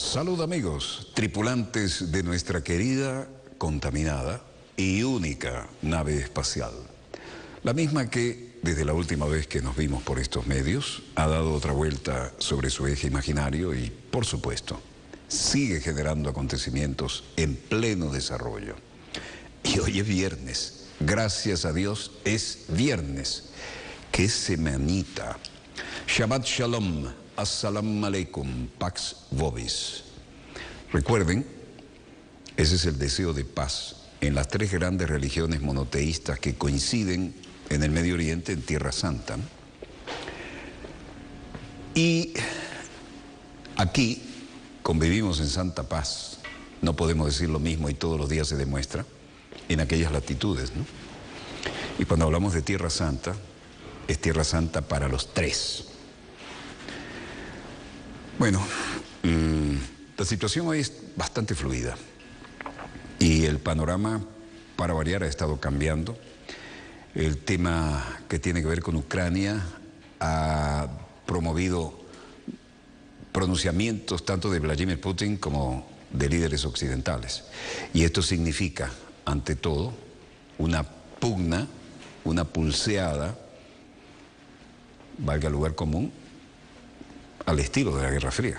Salud amigos, tripulantes de nuestra querida, contaminada y única nave espacial. La misma que, desde la última vez que nos vimos por estos medios, ha dado otra vuelta sobre su eje imaginario y, por supuesto, sigue generando acontecimientos en pleno desarrollo. Y hoy es viernes, gracias a Dios es viernes. ¡Qué semanita! Shabbat Shalom, Assalamu Alaikum, Pax Vobis. Recuerden, ese es el deseo de paz en las tres grandes religiones monoteístas que coinciden en el Medio Oriente, en Tierra Santa. Y aquí convivimos en santa paz. No podemos decir lo mismo y todos los días se demuestra en aquellas latitudes, ¿no? Y cuando hablamos de Tierra Santa, es Tierra Santa para los tres. Bueno, la situación hoy es bastante fluida y el panorama, para variar, ha estado cambiando. El tema que tiene que ver con Ucrania ha promovido pronunciamientos tanto de Vladimir Putin como de líderes occidentales. Y esto significa, ante todo, una pugna, una pulseada, valga el lugar común, al estilo de la Guerra Fría.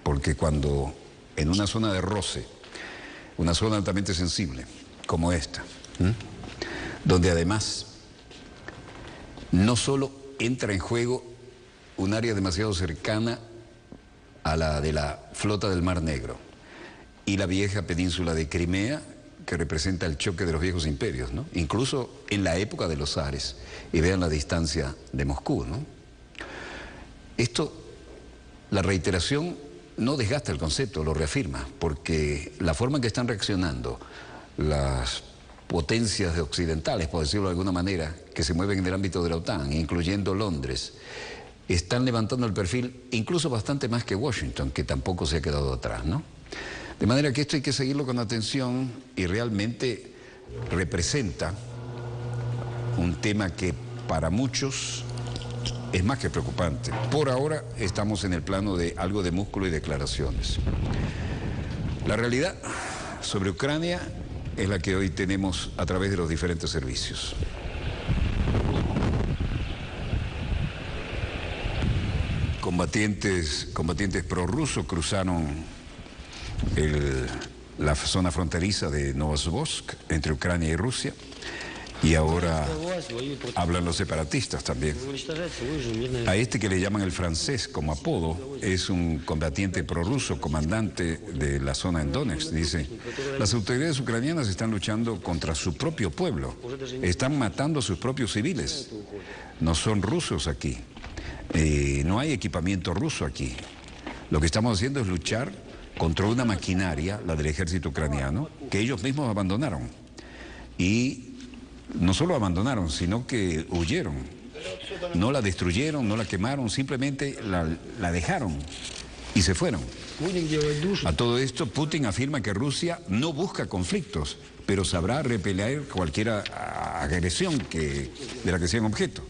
Porque cuando en una zona de roce, una zona altamente sensible, como esta, donde además no solo entra en juego un área demasiado cercana a la de la flota del Mar Negro y la vieja península de Crimea, que representa el choque de los viejos imperios, ¿no? Incluso en la época de los zares, y vean la distancia de Moscú, ¿no? Esto, la reiteración no desgasta el concepto, lo reafirma, porque la forma en que están reaccionando las potencias occidentales, por decirlo de alguna manera, que se mueven en el ámbito de la OTAN, incluyendo Londres, están levantando el perfil incluso bastante más que Washington, que tampoco se ha quedado atrás, ¿no? De manera que esto hay que seguirlo con atención y realmente representa un tema que para muchos es más que preocupante. Por ahora estamos en el plano de algo de músculo y declaraciones. La realidad sobre Ucrania es la que hoy tenemos a través de los diferentes servicios. Combatientes prorrusos cruzaron la zona fronteriza de Novosibirsk entre Ucrania y Rusia, y ahora hablan los separatistas también. A este que le llaman el francés como apodo es un combatiente prorruso, comandante de la zona en Donetsk. Dice: las autoridades ucranianas están luchando contra su propio pueblo, están matando a sus propios civiles. No son rusos aquí, no hay equipamiento ruso aquí. Lo que estamos haciendo es luchar contra una maquinaria, la del ejército ucraniano, que ellos mismos abandonaron. Y no solo abandonaron, sino que huyeron. No la destruyeron, no la quemaron, simplemente la dejaron y se fueron. A todo esto, Putin afirma que Rusia no busca conflictos, pero sabrá repeler cualquier agresión de la que sean objeto.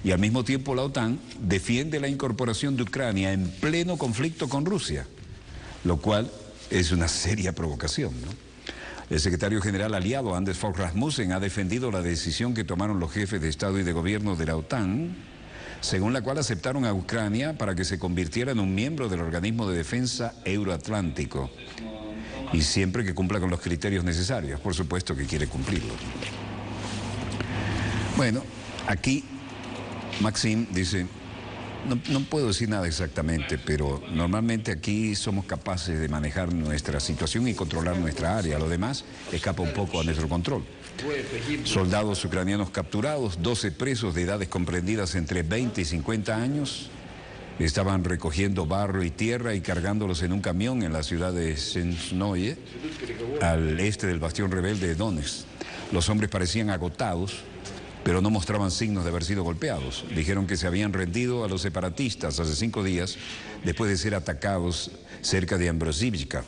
Y al mismo tiempo la OTAN defiende la incorporación de Ucrania en pleno conflicto con Rusia, lo cual es una seria provocación, ¿no? El secretario general aliado Anders Fogh Rasmussen ha defendido la decisión que tomaron los jefes de Estado y de Gobierno de la OTAN, según la cual aceptaron a Ucrania para que se convirtiera en un miembro del organismo de defensa euroatlántico, y siempre que cumpla con los criterios necesarios. Por supuesto que quiere cumplirlos. Bueno, aquí Maxim dice: no puedo decir nada exactamente, pero normalmente aquí somos capaces de manejar nuestra situación y controlar nuestra área. Lo demás escapa un poco a nuestro control. Soldados ucranianos capturados, 12 presos de edades comprendidas entre 20 y 50 años, estaban recogiendo barro y tierra y cargándolos en un camión en la ciudad de Sensnoye, al este del bastión rebelde de Donetsk. Los hombres parecían agotados, pero no mostraban signos de haber sido golpeados. Dijeron que se habían rendido a los separatistas hace 5 días, después de ser atacados cerca de Ambrosivka,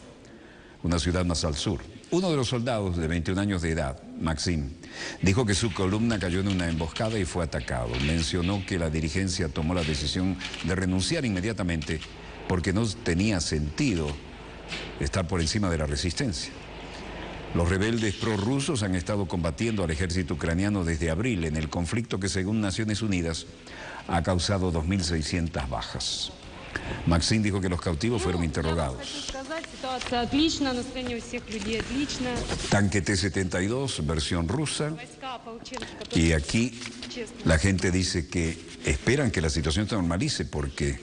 una ciudad más al sur. Uno de los soldados, de 21 años de edad, Maxim, dijo que su columna cayó en una emboscada y fue atacado. Mencionó que la dirigencia tomó la decisión de renunciar inmediatamente porque no tenía sentido estar por encima de la resistencia. Los rebeldes prorrusos han estado combatiendo al ejército ucraniano desde abril en el conflicto que, según Naciones Unidas, ha causado 2.600 bajas. Maxim dijo que los cautivos fueron interrogados. Tanque T-72, versión rusa. Y aquí la gente dice que esperan que la situación se normalice porque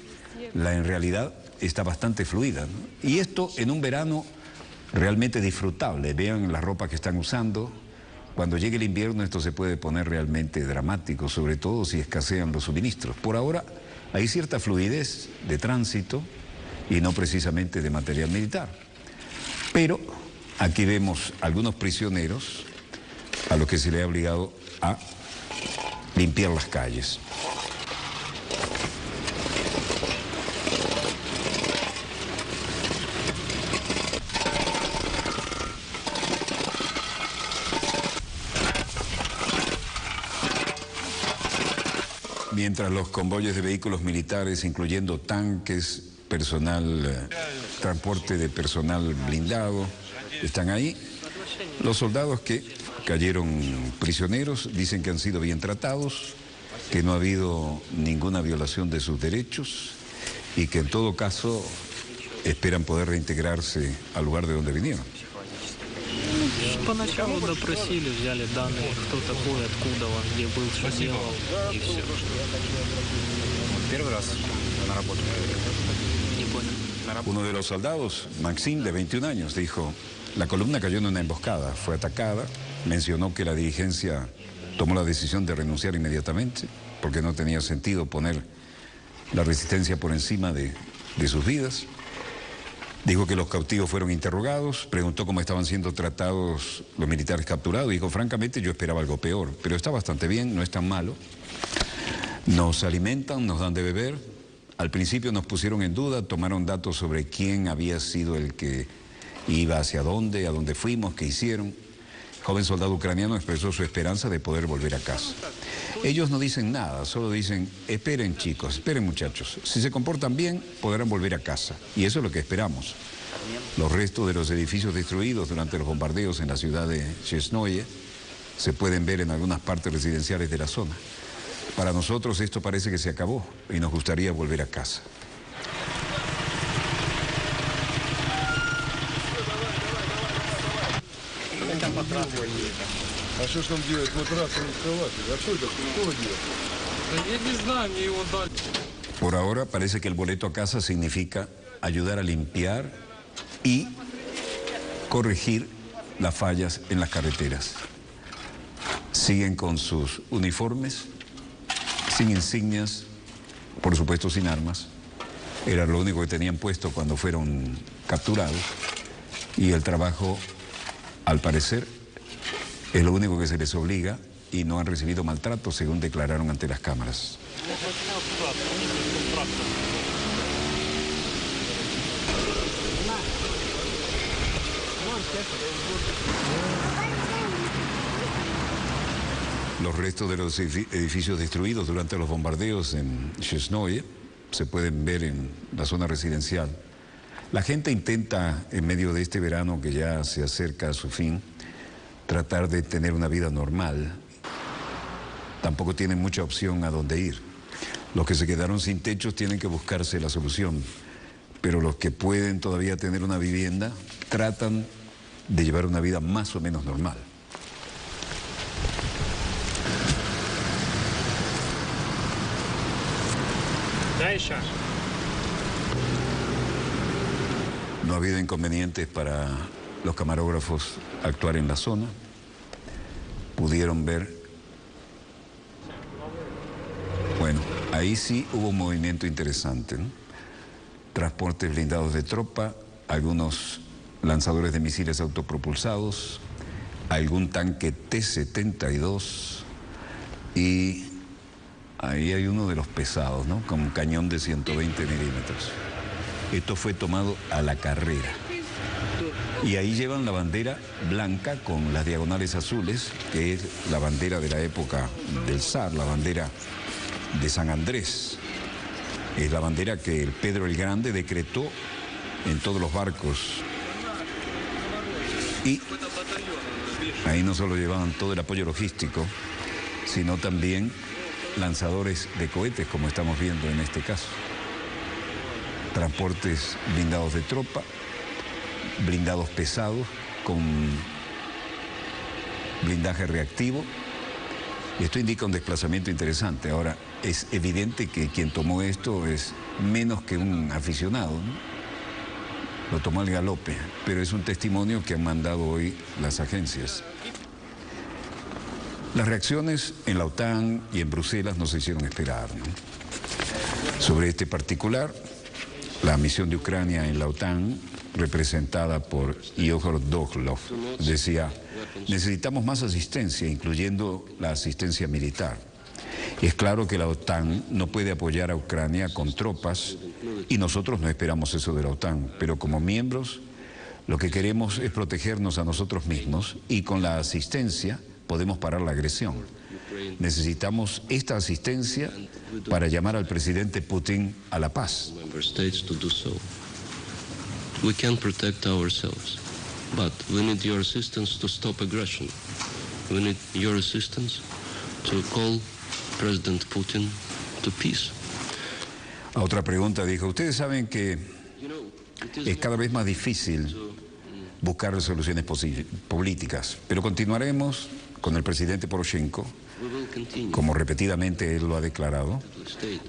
en realidad está bastante fluida, ¿no? Y esto en un verano realmente disfrutable. Vean la ropa que están usando. Cuando llegue el invierno esto se puede poner realmente dramático, sobre todo si escasean los suministros. Por ahora hay cierta fluidez de tránsito y no precisamente de material militar. Pero aquí vemos algunos prisioneros a los que se le ha obligado a limpiar las calles. Mientras los convoyes de vehículos militares, incluyendo tanques, personal, transporte de personal blindado, están ahí, los soldados que cayeron prisioneros dicen que han sido bien tratados, que no ha habido ninguna violación de sus derechos y que en todo caso esperan poder reintegrarse al lugar de donde vinieron. Поначалу допросили, взяли данные, кто такой, откуда он, где был, что делал, и все. Первый раз на работу. Не понял. Uno de los soldados, Maxim, de 21 años, dijo, la columna cayó en una emboscada, fue atacada, mencionó que la dirigencia tomó la decisión de renunciar inmediatamente, porque no tenía sentido poner la resistencia por encima de sus vidas. Dijo que los cautivos fueron interrogados, preguntó cómo estaban siendo tratados los militares capturados. Dijo, francamente, yo esperaba algo peor, pero está bastante bien, no es tan malo. Nos alimentan, nos dan de beber. Al principio nos pusieron en duda, tomaron datos sobre quién había sido el que iba hacia dónde, a dónde fuimos, qué hicieron. El joven soldado ucraniano expresó su esperanza de poder volver a casa. Ellos no dicen nada, solo dicen, esperen chicos, esperen muchachos. Si se comportan bien, podrán volver a casa. Y eso es lo que esperamos. Los restos de los edificios destruidos durante los bombardeos en la ciudad de Chesnoye se pueden ver en algunas partes residenciales de la zona. Para nosotros esto parece que se acabó y nos gustaría volver a casa. А что ж нам делать? Матрасы не кровати. А что это? Кто делает? Я не знаю, мне его дали. Por ahora parece que el boleto a casa significa ayudar a limpiar y corregir las fallas en las carreteras. Siguen con sus uniformes, sin insignias, por supuesto sin armas. Era lo único que tenían puesto cuando fueron capturados. Y el trabajo, al parecer, es lo único que se les obliga y no han recibido maltrato, según declararon ante las cámaras. Los restos de los edificios destruidos durante los bombardeos en Chesnoye se pueden ver en la zona residencial. La gente intenta, en medio de este verano que ya se acerca a su fin, tratar de tener una vida normal. Tampoco tienen mucha opción a dónde ir. Los que se quedaron sin techos tienen que buscarse la solución, pero los que pueden todavía tener una vivienda tratan de llevar una vida más o menos normal. No ha habido inconvenientes para los camarógrafos actuar en la zona. Pudieron ver, bueno, ahí sí hubo un movimiento interesante, ¿no? Transportes blindados de tropa, algunos lanzadores de misiles autopropulsados, algún tanque T-72 y ahí hay uno de los pesados, ¿no? Con un cañón de 120 milímetros. Esto fue tomado a la carrera. Y ahí llevan la bandera blanca con las diagonales azules, que es la bandera de la época del zar, la bandera de San Andrés. Es la bandera que el Pedro el Grande decretó en todos los barcos. Y ahí no solo llevaban todo el apoyo logístico, sino también lanzadores de cohetes, como estamos viendo en este caso. Transportes blindados de tropa, blindados pesados con blindaje reactivo. Y esto indica un desplazamiento interesante. Ahora, es evidente que quien tomó esto es menos que un aficionado, ¿no? Lo tomó al galope, pero es un testimonio que han mandado hoy las agencias. Las reacciones en la OTAN y en Bruselas nos hicieron esperar, ¿no? Sobre este particular, la misión de Ucrania en la OTAN, representada por Ihor Doglov, decía: necesitamos más asistencia, incluyendo la asistencia militar. Y es claro que la OTAN no puede apoyar a Ucrania con tropas, y nosotros no esperamos eso de la OTAN, pero como miembros lo que queremos es protegernos a nosotros mismos, y con la asistencia podemos parar la agresión. Necesitamos esta asistencia para llamar al presidente Putin a la paz. We can protect ourselves, but we need your assistance to stop aggression. We need your assistance to call President Putin to peace. A otra pregunta dijo: ustedes saben que es cada vez más difícil buscar soluciones políticas, pero continuaremos con el presidente Poroshenko, como repetidamente él lo ha declarado.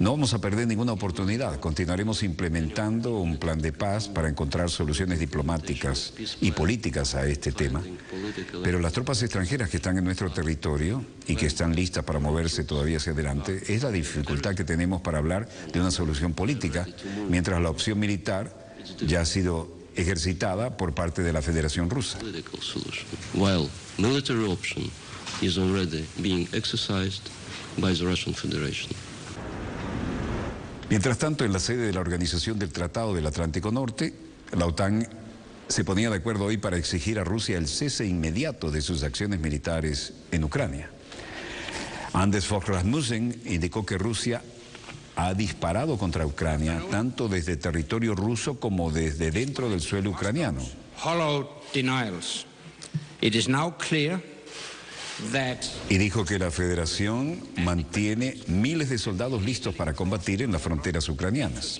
No vamos a perder ninguna oportunidad, continuaremos implementando un plan de paz para encontrar soluciones diplomáticas y políticas a este tema. Pero las tropas extranjeras que están en nuestro territorio y que están listas para moverse todavía hacia adelante, es la dificultad que tenemos para hablar de una solución política, mientras la opción militar ya ha sido ejercitada por parte de la Federación Rusa. While military option is already being exercised by the Russian Federation. Mientras tanto, en la sede de la Organización del Tratado del Atlántico Norte, la OTAN se ponía de acuerdo hoy para exigir a Rusia el cese inmediato de sus acciones militares en Ucrania. Anders Fogh Rasmussen indicó que Rusia ha disparado contra Ucrania tanto desde territorio ruso como desde dentro del suelo ucraniano. Hollow denials. It is now clear that... Y dijo que la Federación mantiene miles de soldados listos para combatir en las fronteras ucranianas.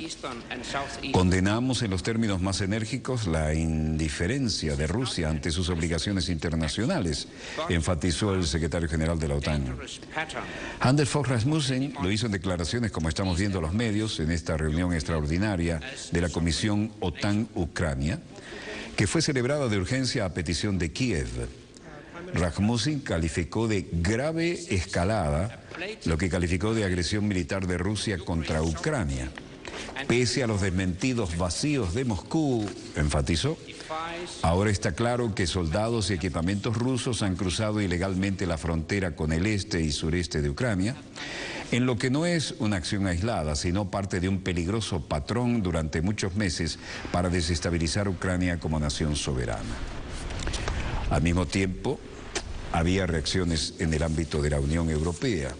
Condenamos en los términos más enérgicos la indiferencia de Rusia ante sus obligaciones internacionales, enfatizó el secretario general de la OTAN. Anders Fogh Rasmussen lo hizo en declaraciones, como estamos viendo los medios, en esta reunión extraordinaria de la Comisión OTAN-Ucrania, que fue celebrada de urgencia a petición de Kiev. Rasmussen calificó de grave escalada lo que calificó de agresión militar de Rusia contra Ucrania. Pese a los desmentidos vacíos de Moscú, enfatizó, ahora está claro que soldados y equipamientos rusos han cruzado ilegalmente la frontera con el este y sureste de Ucrania, en lo que no es una acción aislada, sino parte de un peligroso patrón durante muchos meses para desestabilizar Ucrania como nación soberana. Al mismo tiempo, había reacciones en el ámbito de la Unión Europea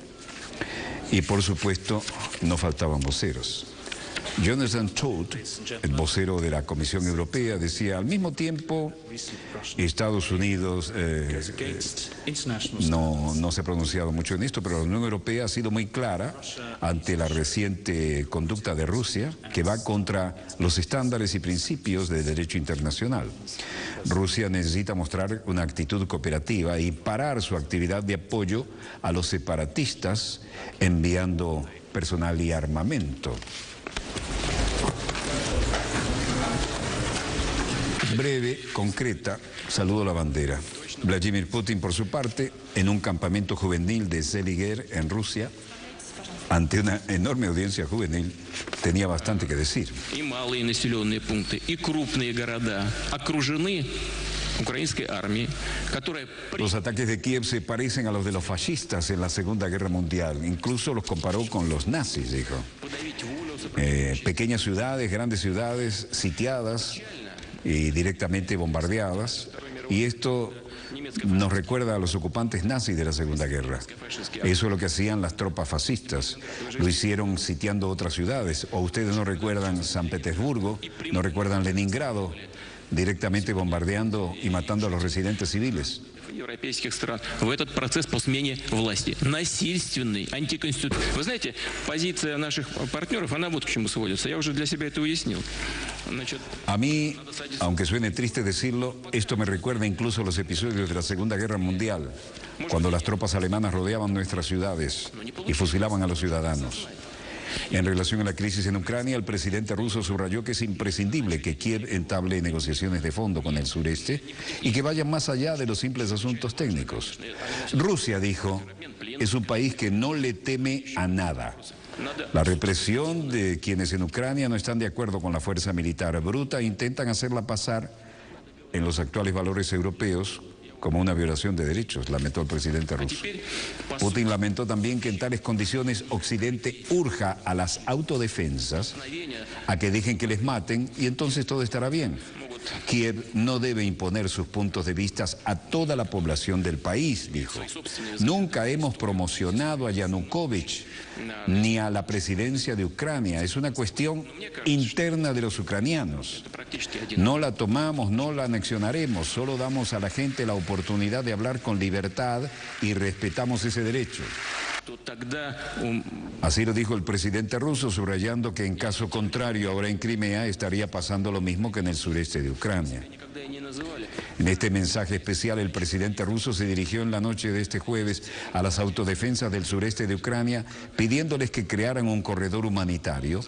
y, por supuesto, no faltaban voceros. Jonathan Todd, el vocero de la Comisión Europea, decía: al mismo tiempo, Estados Unidos no se ha pronunciado mucho en esto, pero la Unión Europea ha sido muy clara ante la reciente conducta de Rusia, que va contra los estándares y principios de derecho internacional. Rusia necesita mostrar una actitud cooperativa y parar su actividad de apoyo a los separatistas, enviando personal y armamento. Breve, concreta, saludo a la bandera. Vladimir Putin, por su parte, en un campamento juvenil de Zeliger, en Rusia, ante una enorme audiencia juvenil, tenía bastante que decir. Los ataques de Kiev se parecen a los de los fascistas en la Segunda Guerra Mundial. Incluso los comparó con los nazis, dijo. Pequeñas ciudades, grandes ciudades, sitiadas y directamente bombardeadas. Y esto nos recuerda a los ocupantes nazis de la Segunda Guerra. Eso es lo que hacían las tropas fascistas. Lo hicieron sitiando otras ciudades. O ustedes no recuerdan San Petersburgo, no recuerdan Leningrado, directamente bombardeando y matando a los residentes civiles. Европейских стран в этот процесс по смене власти. Насильственный, антиконституционный. Вы знаете, позиция наших партнеров, она вот к чему сводится. Я уже для себя это уяснил. Значит, a mí, aunque suene triste decirlo, esto me recuerda incluso a los episodios de la Segunda Guerra Mundial, cuando las tropas alemanas rodeaban nuestras ciudades y fusilaban a los ciudadanos. En relación a la crisis en Ucrania, el presidente ruso subrayó que es imprescindible que Kiev entable negociaciones de fondo con el sureste y que vayan más allá de los simples asuntos técnicos. Rusia, dijo, es un país que no le teme a nada. La represión de quienes en Ucrania no están de acuerdo con la fuerza militar bruta intentan hacerla pasar en los actuales valores europeos como una violación de derechos, lamentó el presidente ruso. Putin lamentó también que en tales condiciones Occidente urja a las autodefensas a que dejen que les maten y entonces todo estará bien. Kiev no debe imponer sus puntos de vista a toda la población del país, dijo. Nunca hemos promocionado a Yanukovych ni a la presidencia de Ucrania. Es una cuestión interna de los ucranianos. No la tomamos, no la anexionaremos, solo damos a la gente la oportunidad de hablar con libertad y respetamos ese derecho. Así lo dijo el presidente ruso, subrayando que en caso contrario ahora en Crimea estaría pasando lo mismo que en el sureste de Ucrania. En este mensaje especial el presidente ruso se dirigió en la noche de este jueves a las autodefensas del sureste de Ucrania pidiéndoles que crearan un corredor humanitario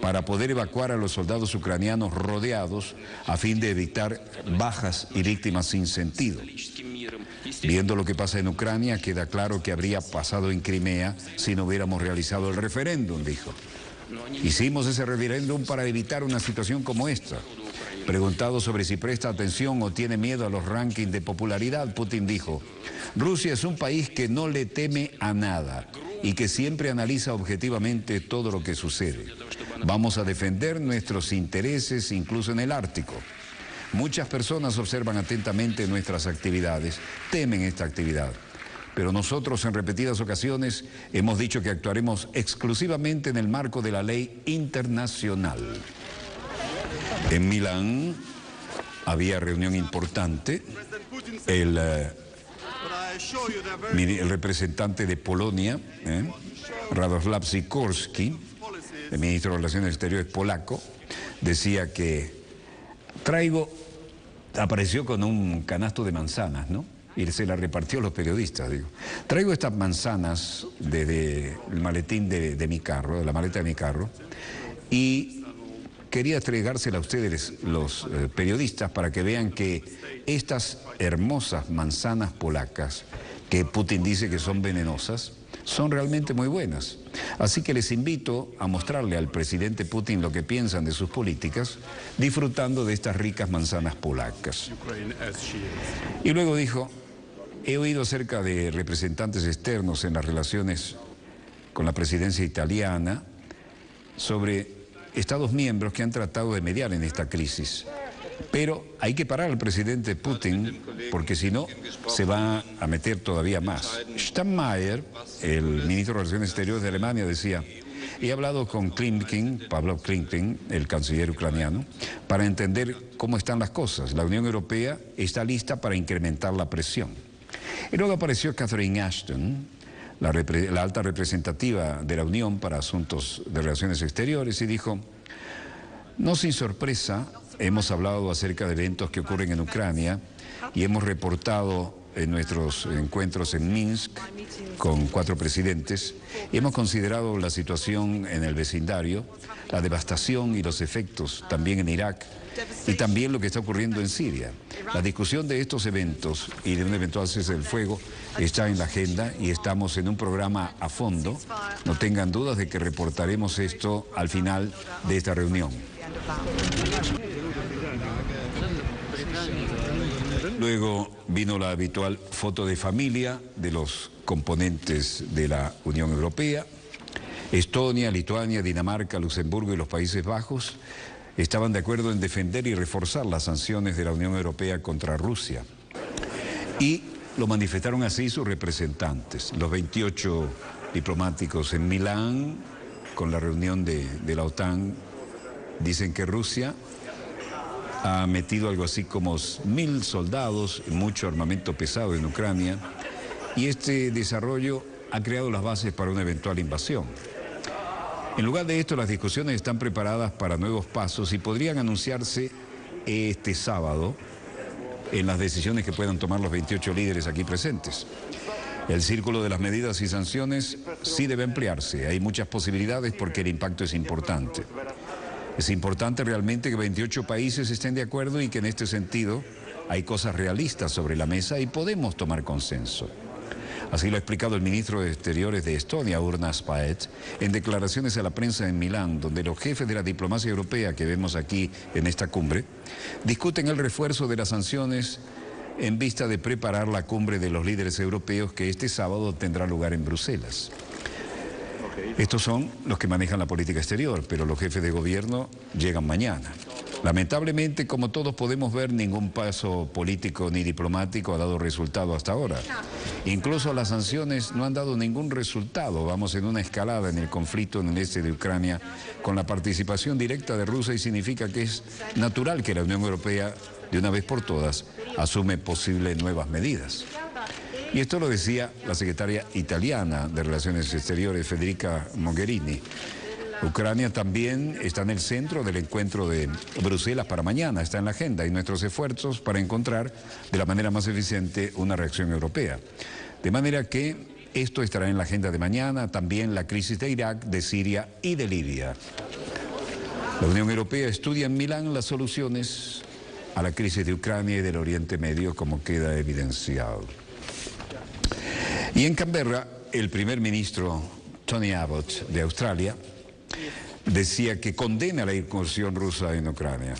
para poder evacuar a los soldados ucranianos rodeados a fin de evitar bajas y víctimas sin sentido. Viendo lo que pasa en Ucrania, queda claro que habría pasado en Crimea si no hubiéramos realizado el referéndum, dijo. Hicimos ese referéndum para evitar una situación como esta. Preguntado sobre si presta atención o tiene miedo a los rankings de popularidad, Putin dijo, Rusia es un país que no le teme a nada y que siempre analiza objetivamente todo lo que sucede. Vamos a defender nuestros intereses incluso en el Ártico. Muchas personas observan atentamente nuestras actividades, temen esta actividad. Pero nosotros en repetidas ocasiones hemos dicho que actuaremos exclusivamente en el marco de la ley internacional. En Milán había reunión importante. El representante de Polonia, Radosław Sikorski, el ministro de Relaciones Exteriores polaco, decía que apareció con un canasto de manzanas, ¿no? Y se la repartió a los periodistas, digo. Traigo estas manzanas desde el maletín de mi carro, de la maleta de mi carro, y quería entregárselas a ustedes, los periodistas, para que vean que estas hermosas manzanas polacas, que Putin dice que son venenosas, son realmente muy buenas. Así que les invito a mostrarle al presidente Putin lo que piensan de sus políticas, disfrutando de estas ricas manzanas polacas. Y luego dijo, he oído acerca de representantes externos en las relaciones con la presidencia italiana sobre Estados miembros que han tratado de mediar en esta crisis. Pero hay que parar al presidente Putin porque si no se va a meter todavía más. Steinmeier, el ministro de Relaciones Exteriores de Alemania, decía, he hablado con Pavlo Klimkin, el canciller ucraniano, para entender cómo están las cosas. La Unión Europea está lista para incrementar la presión. Y luego apareció Catherine Ashton, la alta representativa de la Unión para Asuntos de Relaciones Exteriores, y dijo, no sin sorpresa, hemos hablado acerca de eventos que ocurren en Ucrania y hemos reportado en nuestros encuentros en Minsk con 4 presidentes. Hemos considerado la situación en el vecindario, la devastación y los efectos también en Irak y también lo que está ocurriendo en Siria. La discusión de estos eventos y de un eventual cese del fuego está en la agenda y estamos en un programa a fondo. No tengan dudas de que reportaremos esto al final de esta reunión. Luego vino la habitual foto de familia de los componentes de la Unión Europea. Estonia, Lituania, Dinamarca, Luxemburgo y los Países Bajos estaban de acuerdo en defender y reforzar las sanciones de la Unión Europea contra Rusia. Y lo manifestaron así sus representantes, los 28 diplomáticos en Milán, con la reunión de la OTAN. Dicen que Rusia ha metido algo así como 1.000 soldados, mucho armamento pesado en Ucrania, y este desarrollo ha creado las bases para una eventual invasión. En lugar de esto, las discusiones están preparadas para nuevos pasos y podrían anunciarse este sábado en las decisiones que puedan tomar los 28 líderes aquí presentes. El círculo de las medidas y sanciones sí debe ampliarse. Hay muchas posibilidades porque el impacto es importante. Es importante realmente que 28 países estén de acuerdo y que en este sentido hay cosas realistas sobre la mesa y podemos tomar consenso. Así lo ha explicado el ministro de Exteriores de Estonia, Urmas Paet, en declaraciones a la prensa en Milán, donde los jefes de la diplomacia europea que vemos aquí en esta cumbre discuten el refuerzo de las sanciones en vista de preparar la cumbre de los líderes europeos que este sábado tendrá lugar en Bruselas. Estos son los que manejan la política exterior, pero los jefes de gobierno llegan mañana. Lamentablemente, como todos podemos ver, ningún paso político ni diplomático ha dado resultado hasta ahora. Incluso las sanciones no han dado ningún resultado. Vamos en una escalada en el conflicto en el este de Ucrania con la participación directa de Rusia y significa que es natural que la Unión Europea, de una vez por todas, asume posibles nuevas medidas. Y esto lo decía la secretaria italiana de Relaciones Exteriores, Federica Mogherini. Ucrania también está en el centro del encuentro de Bruselas para mañana, está en la agenda y nuestros esfuerzos para encontrar de la manera más eficiente una reacción europea. De manera que esto estará en la agenda de mañana, también la crisis de Irak, de Siria y de Libia. La Unión Europea estudia en Milán las soluciones a la crisis de Ucrania y del Oriente Medio, como queda evidenciado. Y en Canberra, el primer ministro Tony Abbott de Australia decía que condena la incursión rusa en Ucrania.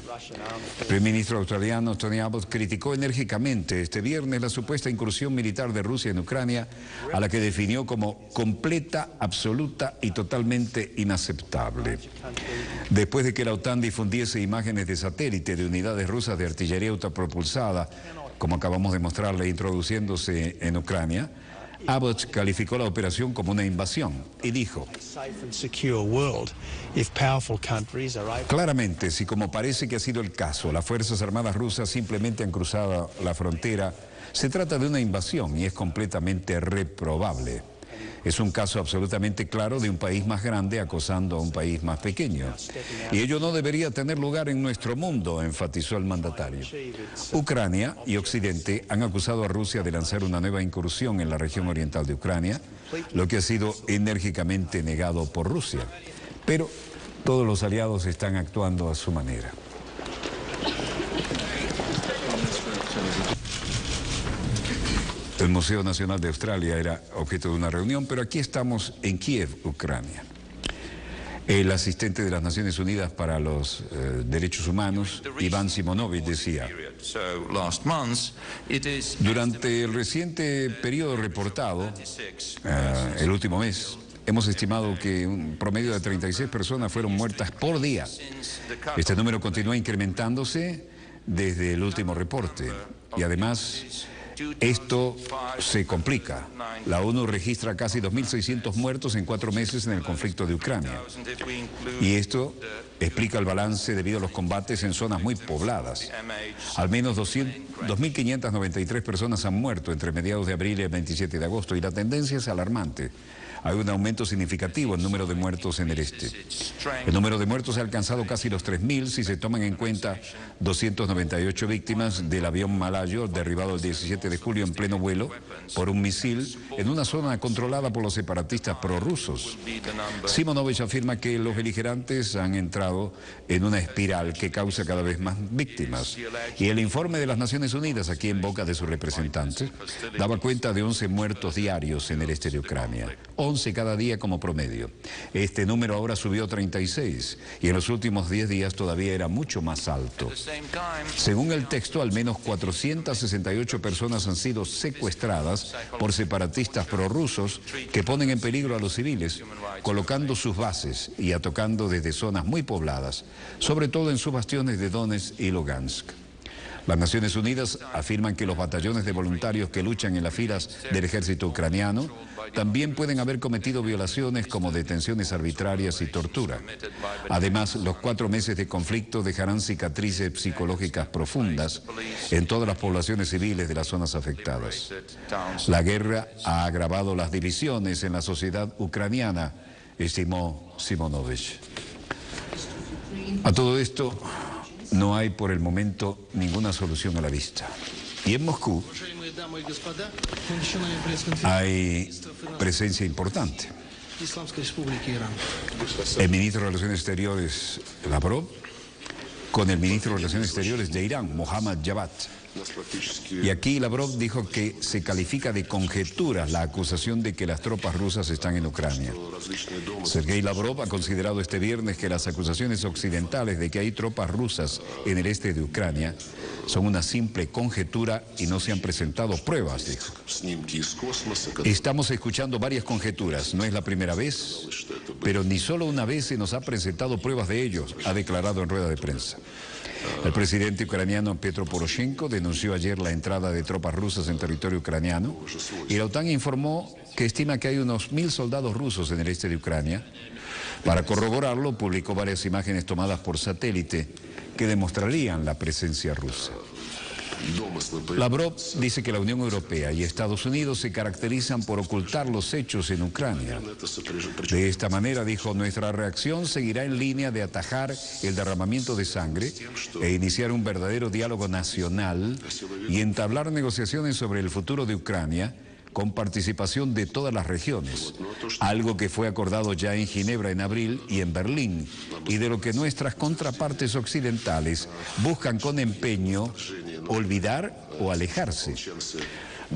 El primer ministro australiano Tony Abbott criticó enérgicamente este viernes la supuesta incursión militar de Rusia en Ucrania, a la que definió como completa, absoluta y totalmente inaceptable. Después de que la OTAN difundiese imágenes de satélite de unidades rusas de artillería autopropulsada, como acabamos de mostrarle, introduciéndose en Ucrania, Abbott calificó la operación como una invasión y dijo: claramente, si como parece que ha sido el caso, las Fuerzas Armadas rusas simplemente han cruzado la frontera, se trata de una invasión y es completamente reprobable. Es un caso absolutamente claro de un país más grande acosando a un país más pequeño. Y ello no debería tener lugar en nuestro mundo, enfatizó el mandatario. Ucrania y Occidente han acusado a Rusia de lanzar una nueva incursión en la región oriental de Ucrania, lo que ha sido enérgicamente negado por Rusia. Pero todos los aliados están actuando a su manera. El Museo Nacional de Australia era objeto de una reunión, pero aquí estamos en Kiev, Ucrania. El asistente de las Naciones Unidas para los Derechos Humanos, Iván Simonovic, decía: durante el reciente periodo reportado, el último mes, hemos estimado que un promedio de 36 personas fueron muertas por día. Este número continúa incrementándose desde el último reporte y además esto se complica. La ONU registra casi 2.600 muertos en 4 meses en el conflicto de Ucrania. Y esto explica el balance debido a los combates en zonas muy pobladas. Al menos 2.593 personas han muerto entre mediados de abril y el 27 de agosto y la tendencia es alarmante. Hay un aumento significativo en el número de muertos en el este. El número de muertos ha alcanzado casi los 3.000 si se toman en cuenta 298 víctimas del avión malayo derribado el 17 de julio en pleno vuelo por un misil en una zona controlada por los separatistas prorrusos. Simonovic afirma que los beligerantes han entrado en una espiral que causa cada vez más víctimas. Y el informe de las Naciones Unidas, aquí en boca de su representante, daba cuenta de 11 muertos diarios en el este de Ucrania. 11 cada día como promedio. Este número ahora subió a 36 y en los últimos 10 días todavía era mucho más alto. Según el texto, al menos 468 personas han sido secuestradas por separatistas prorrusos que ponen en peligro a los civiles, colocando sus bases y atacando desde zonas muy pobladas, sobre todo en sus bastiones de Donetsk y Lugansk. Las Naciones Unidas afirman que los batallones de voluntarios que luchan en las filas del ejército ucraniano también pueden haber cometido violaciones como detenciones arbitrarias y tortura. Además, los 4 meses de conflicto dejarán cicatrices psicológicas profundas en todas las poblaciones civiles de las zonas afectadas. La guerra ha agravado las divisiones en la sociedad ucraniana, estimó Simonovich. A todo esto no hay por el momento ninguna solución a la vista. Y en Moscú hay presencia importante. El ministro de Relaciones Exteriores, Lavrov, con el ministro de Relaciones Exteriores de Irán, Mohammad Javad. Y aquí Lavrov dijo que se califica de conjetura la acusación de que las tropas rusas están en Ucrania. Sergei Lavrov ha considerado este viernes que las acusaciones occidentales de que hay tropas rusas en el este de Ucrania son una simple conjetura y no se han presentado pruebas, dijo. Estamos escuchando varias conjeturas, no es la primera vez, pero ni solo una vez se nos ha presentado pruebas de ellos, ha declarado en rueda de prensa. El presidente ucraniano Petro Poroshenko denunció ayer la entrada de tropas rusas en territorio ucraniano y la OTAN informó que estima que hay unos 1000 soldados rusos en el este de Ucrania. Para corroborarlo, publicó varias imágenes tomadas por satélite que demostrarían la presencia rusa. Lavrov dice que la Unión Europea y Estados Unidos se caracterizan por ocultar los hechos en Ucrania. De esta manera, dijo, nuestra reacción seguirá en línea de atajar el derramamiento de sangre e iniciar un verdadero diálogo nacional y entablar negociaciones sobre el futuro de Ucrania con participación de todas las regiones, algo que fue acordado ya en Ginebra en abril y en Berlín, y de lo que nuestras contrapartes occidentales buscan con empeño olvidar o alejarse.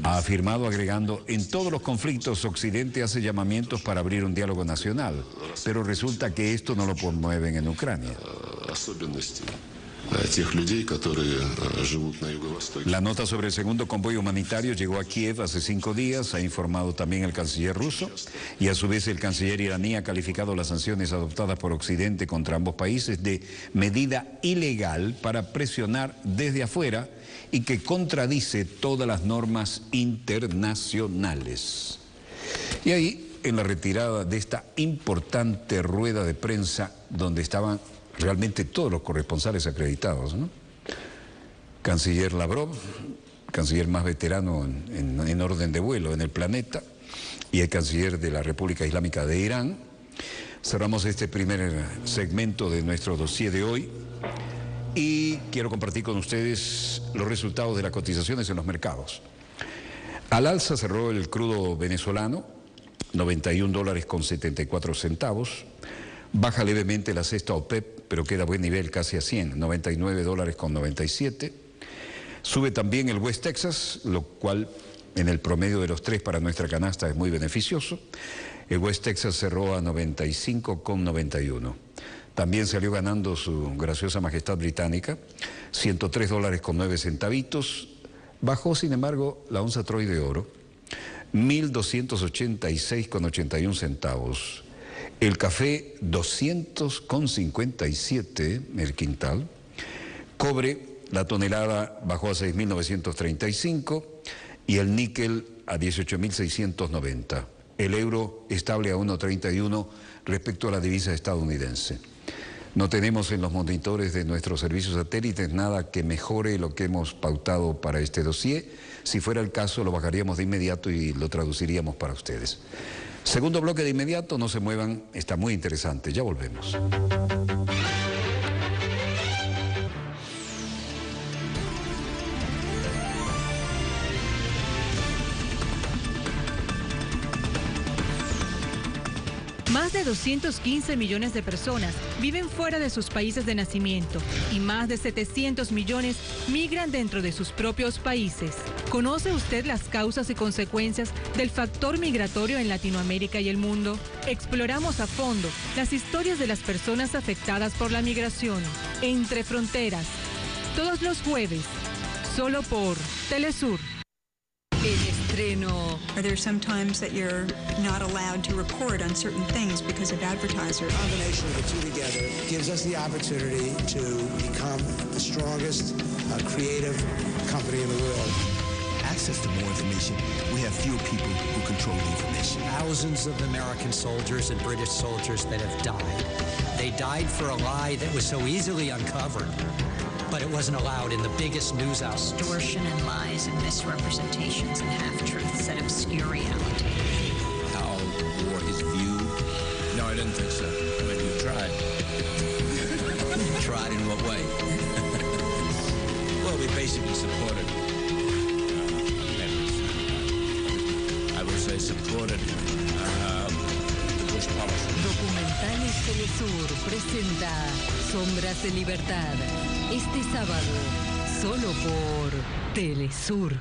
Ha afirmado, agregando, en todos los conflictos Occidente hace llamamientos para abrir un diálogo nacional, pero resulta que esto no lo promueven en Ucrania. La nota sobre el segundo convoy humanitario llegó a Kiev hace 5 días, ha informado también el canciller ruso, y a su vez el canciller iraní ha calificado las sanciones adoptadas por Occidente contra ambos países de medida ilegal para presionar desde afuera y que contradice todas las normas internacionales. Y ahí, en la retirada de esta importante rueda de prensa donde estaban realmente todos los corresponsales acreditados, ¿no? Canciller Lavrov, canciller más veterano en orden de vuelo en el planeta, y el canciller de la República Islámica de Irán. Cerramos este primer segmento de nuestro dossier de hoy y quiero compartir con ustedes los resultados de las cotizaciones en los mercados. Al alza cerró el crudo venezolano, $91.74. Baja levemente la cesta OPEP, pero queda a buen nivel, casi a 100, $99.97. Sube también el West Texas, lo cual en el promedio de los 3 para nuestra canasta es muy beneficioso. El West Texas cerró a 95.91. También salió ganando su graciosa majestad británica, $103.09. Bajó, sin embargo, la onza Troy de oro, 1.286.81 centavos. El café, 200,57 el quintal. Cobre, la tonelada bajó a 6.935 y el níquel a 18.690. El euro estable a 1.31 respecto a la divisa estadounidense. No tenemos en los monitores de nuestros servicios satélites nada que mejore lo que hemos pautado para este dossier. Si fuera el caso, lo bajaríamos de inmediato y lo traduciríamos para ustedes. Segundo bloque de inmediato, no se muevan, está muy interesante, ya volvemos. Más de 215 millones de personas viven fuera de sus países de nacimiento y más de 700 millones migran dentro de sus propios países. ¿Conoce usted las causas y consecuencias del factor migratorio en Latinoamérica y el mundo? Exploramos a fondo las historias de las personas afectadas por la migración. Entre Fronteras, todos los jueves, solo por Telesur. El estreno. Are there some times that you're not allowed to report on certain things because of advertisers? The combination of the two together gives us the opportunity to become the strongest creative company in the world. Access to more information, we have fewer people who control the information. Thousands of American soldiers and British soldiers that have died. They died for a lie that was so easily uncovered, but it wasn't allowed in the biggest news outlets. Distortion and lies and misrepresentations and half-truths that obscure reality. How war is viewed? No, I didn't think so. I mean, you tried. Tried in what way? Well, we basically supported. I would say supported the Bush policy. Documentales Telesur presenta Sombras de Libertad. Este sábado, solo por Telesur.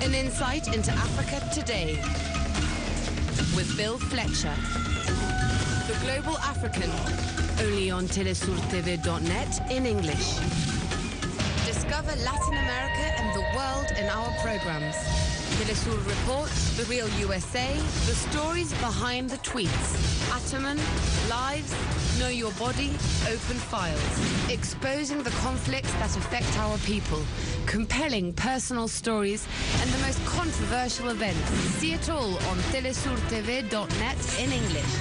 An insight into Africa today with Bill Fletcher. The Global African, only on telesurtv.net in English. Discover Latin America and the world in our programs. Telesur Report, The Real USA, the stories behind the tweets. Ataman, Lives, Know Your Body, Open Files. Exposing the conflicts that affect our people. Compelling personal stories and the most controversial events. See it all on telesurtv.net in English.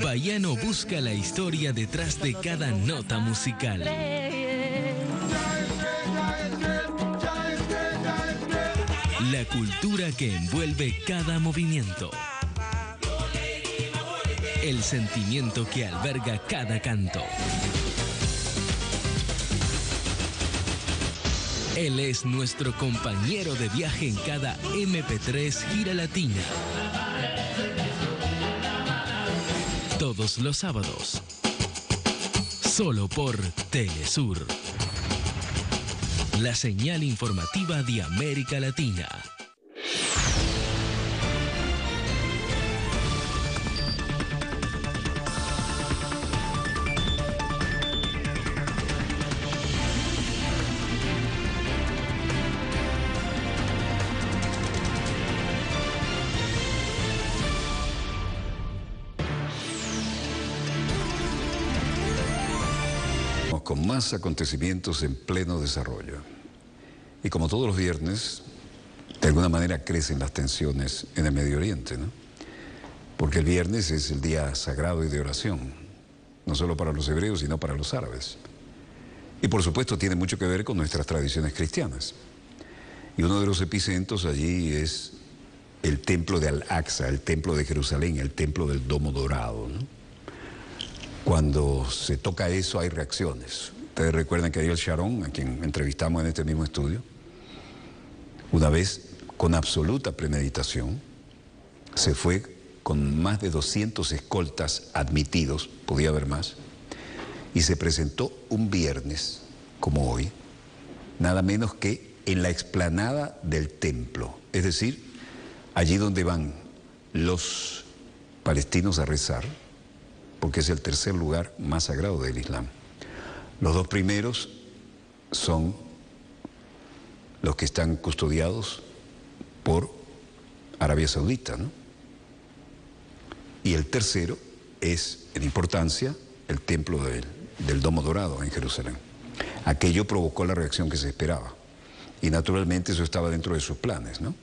Baiano busca la historia detrás de cada nota musical. La cultura que envuelve cada movimiento. El sentimiento que alberga cada canto. Él es nuestro compañero de viaje en cada MP3 Gira Latina. Todos los sábados. Solo por Telesur. La señal informativa de América Latina. Con más acontecimientos en pleno desarrollo. Y como todos los viernes, de alguna manera crecen las tensiones en el Medio Oriente, ¿no? Porque el viernes es el día sagrado y de oración, no solo para los hebreos, sino para los árabes. Y por supuesto tiene mucho que ver con nuestras tradiciones cristianas. Y uno de los epicentros allí es el templo de Al-Aqsa, el templo de Jerusalén, el templo del Domo Dorado, ¿no? Cuando se toca eso hay reacciones. Ustedes recuerdan que Ariel Sharon, a quien entrevistamos en este mismo estudio, una vez con absoluta premeditación, se fue con más de 200 escoltas admitidos, podía haber más, y se presentó un viernes, como hoy, nada menos que en la explanada del templo, es decir, allí donde van los palestinos a rezar, porque es el tercer lugar más sagrado del Islam. Los dos primeros son los que están custodiados por Arabia Saudita, ¿no? Y el tercero es, en importancia, el templo del Domo Dorado en Jerusalén. Aquello provocó la reacción que se esperaba. Y naturalmente eso estaba dentro de sus planes, ¿no?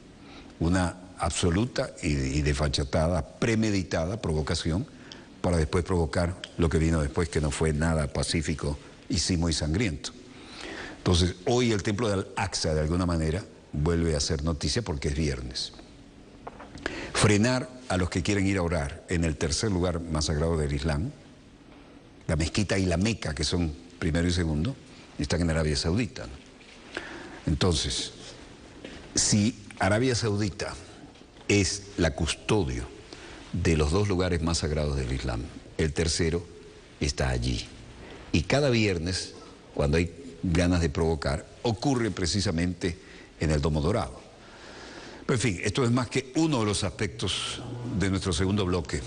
Una absoluta y desfachatada, premeditada provocación para después provocar lo que vino después, que no fue nada pacífico y sí muy sangriento. Entonces, hoy el templo de Al-Aqsa, de alguna manera, vuelve a ser noticia porque es viernes. Frenar a los que quieren ir a orar en el tercer lugar más sagrado del Islam, la mezquita y la Meca, que son primero y segundo, están en Arabia Saudita, ¿no? Entonces, si Arabia Saudita es la custodio de los dos lugares más sagrados del Islam, el tercero está allí. Y cada viernes, cuando hay ganas de provocar, ocurre precisamente en el Domo Dorado. Pero en fin, esto es más que uno de los aspectos de nuestro segundo bloque.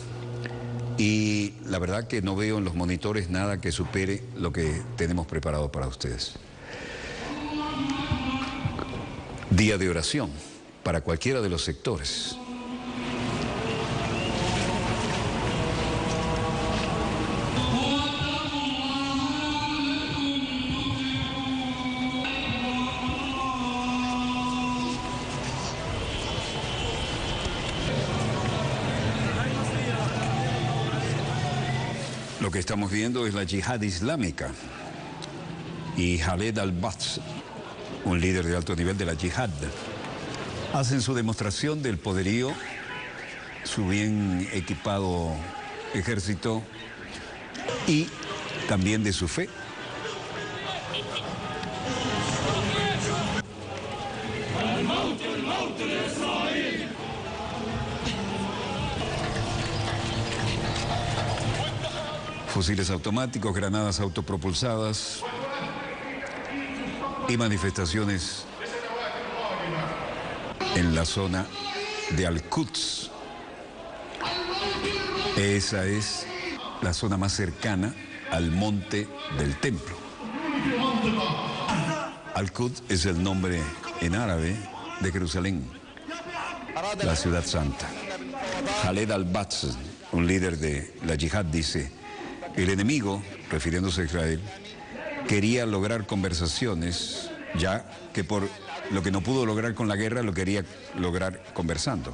Y la verdad que no veo en los monitores nada que supere lo que tenemos preparado para ustedes. Día de oración. para cualquiera de los sectores. Lo que estamos viendo es la yihad islámica y Khaled al-Bats, un líder de alto nivel de la yihad, hacen su demostración del poderío, su bien equipado ejército y también de su fe. Fusiles automáticos, granadas autopropulsadas y manifestaciones en la zona de Al-Quds. Esa es la zona más cercana al monte del templo. Al-Quds es el nombre en árabe de Jerusalén, la ciudad santa. Khaled al-Bats, un líder de la yihad, dice: el enemigo, refiriéndose a Israel, quería lograr conversaciones, ya que por lo que no pudo lograr con la guerra, lo quería lograr conversando.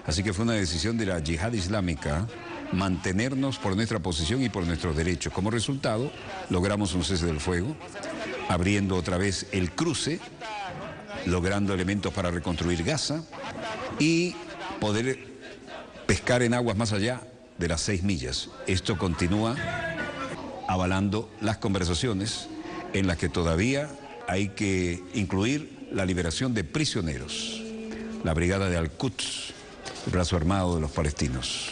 Así que fue una decisión de la yihad islámica mantenernos por nuestra posición y por nuestros derechos. Como resultado, logramos un cese del fuego, abriendo otra vez el cruce, logrando elementos para reconstruir Gaza y poder pescar en aguas más allá de las 6 millas. Esto continúa avalando las conversaciones en las que todavía hay que incluir la liberación de prisioneros. La brigada de Al-Quds, el brazo armado de los palestinos.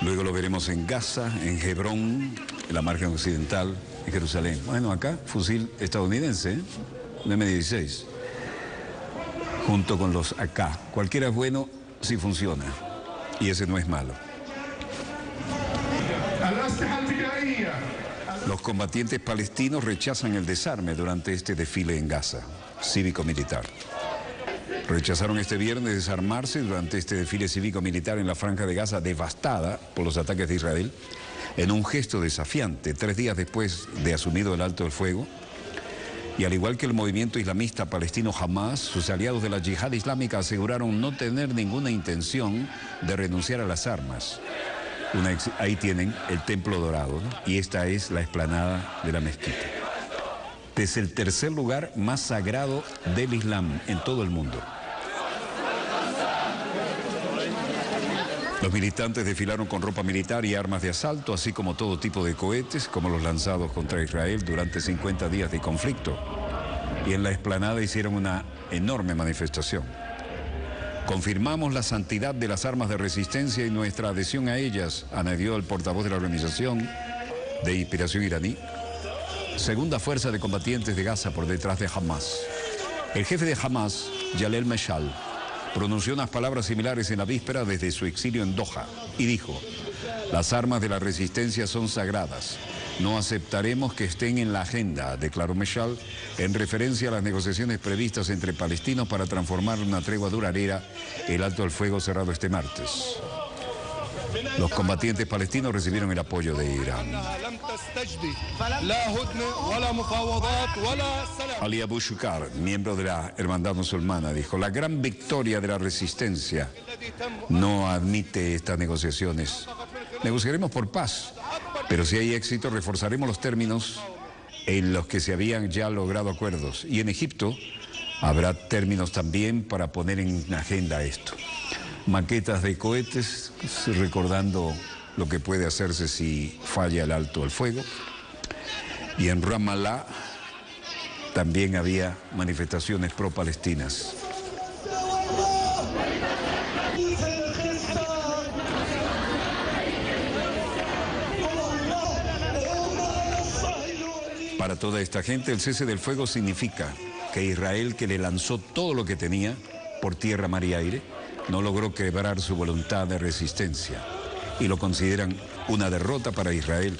Luego lo veremos en Gaza, en Hebrón, en la margen occidental, en Jerusalén. Bueno, acá, fusil estadounidense, un M16. Junto con los AK. Cualquiera es bueno si funciona. Y ese no es malo. Los combatientes palestinos rechazan el desarme durante este desfile en Gaza, cívico-militar. Rechazaron este viernes desarmarse durante este desfile cívico-militar en la franja de Gaza devastada por los ataques de Israel, en un gesto desafiante, 3 días después de asumido el alto el fuego. Y al igual que el movimiento islamista palestino Hamas, sus aliados de la yihad islámica aseguraron no tener ninguna intención de renunciar a las armas. Ahí tienen el Templo Dorado, ¿no? Y esta es la explanada de la mezquita. Es el tercer lugar más sagrado del Islam en todo el mundo. Los militantes desfilaron con ropa militar y armas de asalto, así como todo tipo de cohetes, como los lanzados contra Israel durante 50 días de conflicto. Y en la explanada hicieron una enorme manifestación. Confirmamos la santidad de las armas de resistencia y nuestra adhesión a ellas, añadió el portavoz de la organización de inspiración iraní, segunda fuerza de combatientes de Gaza por detrás de Hamas. El jefe de Hamas, Yalel Meshal, pronunció unas palabras similares en la víspera desde su exilio en Doha y dijo: las armas de la resistencia son sagradas. No aceptaremos que estén en la agenda, declaró Meshal, en referencia a las negociaciones previstas entre palestinos para transformar una tregua duradera el alto al fuego cerrado este martes. Los combatientes palestinos recibieron el apoyo de Irán. Ali Abu Shukar, miembro de la Hermandad Musulmana, dijo: la gran victoria de la resistencia no admite estas negociaciones. Negociaremos por paz, pero si hay éxito reforzaremos los términos en los que se habían ya logrado acuerdos. Y en Egipto habrá términos también para poner en agenda esto. Maquetas de cohetes, recordando lo que puede hacerse si falla el alto al fuego. Y en Ramallah también había manifestaciones pro-palestinas. Para toda esta gente, el cese del fuego significa que Israel, que le lanzó todo lo que tenía por tierra, mar y aire, no logró quebrar su voluntad de resistencia y lo consideran una derrota para Israel.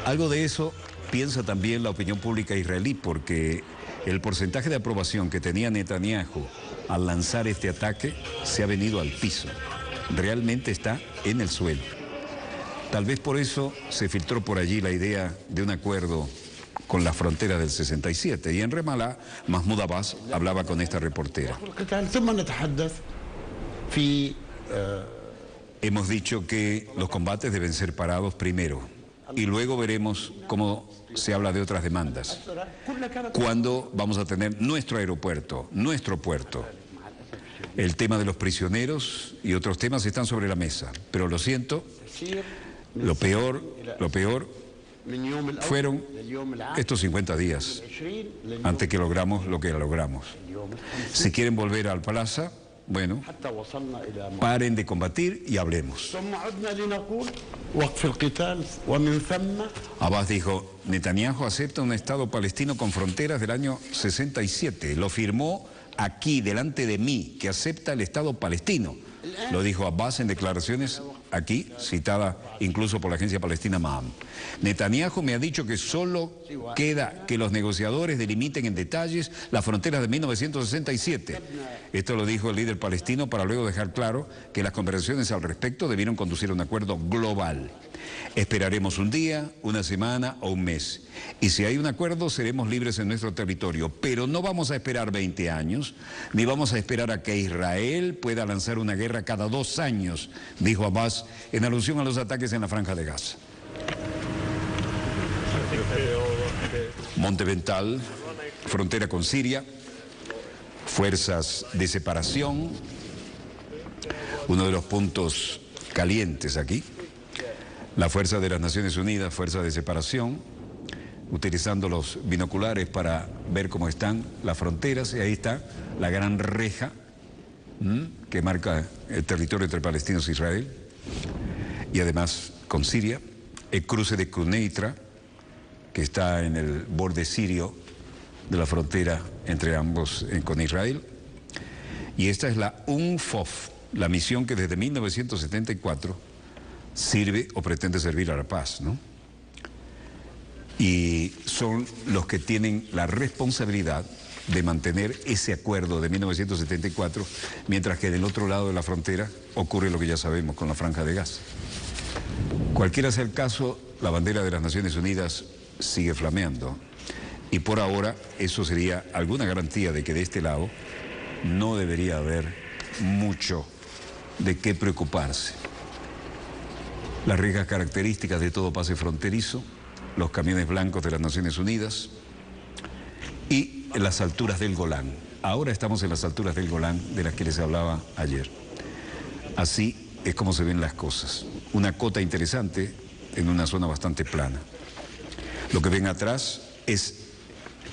Algo de eso piensa también la opinión pública israelí, porque el porcentaje de aprobación que tenía Netanyahu al lanzar este ataque se ha venido al piso. Realmente está en el suelo. Tal vez por eso se filtró por allí la idea de un acuerdo con las fronteras del 67. Y en Ramallah, Mahmoud Abbas hablaba con esta reportera. Hemos dicho que los combates deben ser parados primero y luego veremos cómo se habla de otras demandas. ¿Cuándo vamos a tener nuestro aeropuerto, nuestro puerto? El tema de los prisioneros y otros temas están sobre la mesa, pero lo siento, lo peor fueron estos 50 días antes que logramos lo que logramos. Si quieren volver al plaza, bueno, paren de combatir y hablemos. Abbas dijo, Netanyahu acepta un Estado palestino con fronteras del año 67. Lo firmó aquí, delante de mí, que acepta el Estado palestino. Lo dijo Abbas en declaraciones aquí, citada incluso por la agencia palestina Ma'am. Netanyahu me ha dicho que solo queda que los negociadores delimiten en detalles las fronteras de 1967. Esto lo dijo el líder palestino para luego dejar claro que las conversaciones al respecto debieron conducir a un acuerdo global. Esperaremos un día, una semana o un mes. Y si hay un acuerdo, seremos libres en nuestro territorio. Pero no vamos a esperar 20 años, ni vamos a esperar a que Israel pueda lanzar una guerra cada 2 años, dijo Abbas en alusión a los ataques en la Franja de Gaza. Monte Vental, frontera con Siria, fuerzas de separación, uno de los puntos calientes aquí. La Fuerza de las Naciones Unidas, Fuerza de Separación, utilizando los binoculares para ver cómo están las fronteras, y ahí está la gran reja que marca el territorio entre palestinos e Israel, y además con Siria, el cruce de Quneitra, que está en el borde sirio de la frontera entre ambos con Israel, y esta es la UNFOF, la misión que desde 1974 sirve o pretende servir a la paz, ¿no? Y son los que tienen la responsabilidad de mantener ese acuerdo de 1974, mientras que del otro lado de la frontera ocurre lo que ya sabemos con la Franja de Gaza. Cualquiera sea el caso, la bandera de las Naciones Unidas sigue flameando, y por ahora eso sería alguna garantía de que de este lado no debería haber mucho de qué preocuparse. Las ricas características de todo pase fronterizo, los camiones blancos de las Naciones Unidas y las alturas del Golán. Ahora estamos en las alturas del Golán de las que les hablaba ayer. Así es como se ven las cosas. Una cota interesante en una zona bastante plana. Lo que ven atrás es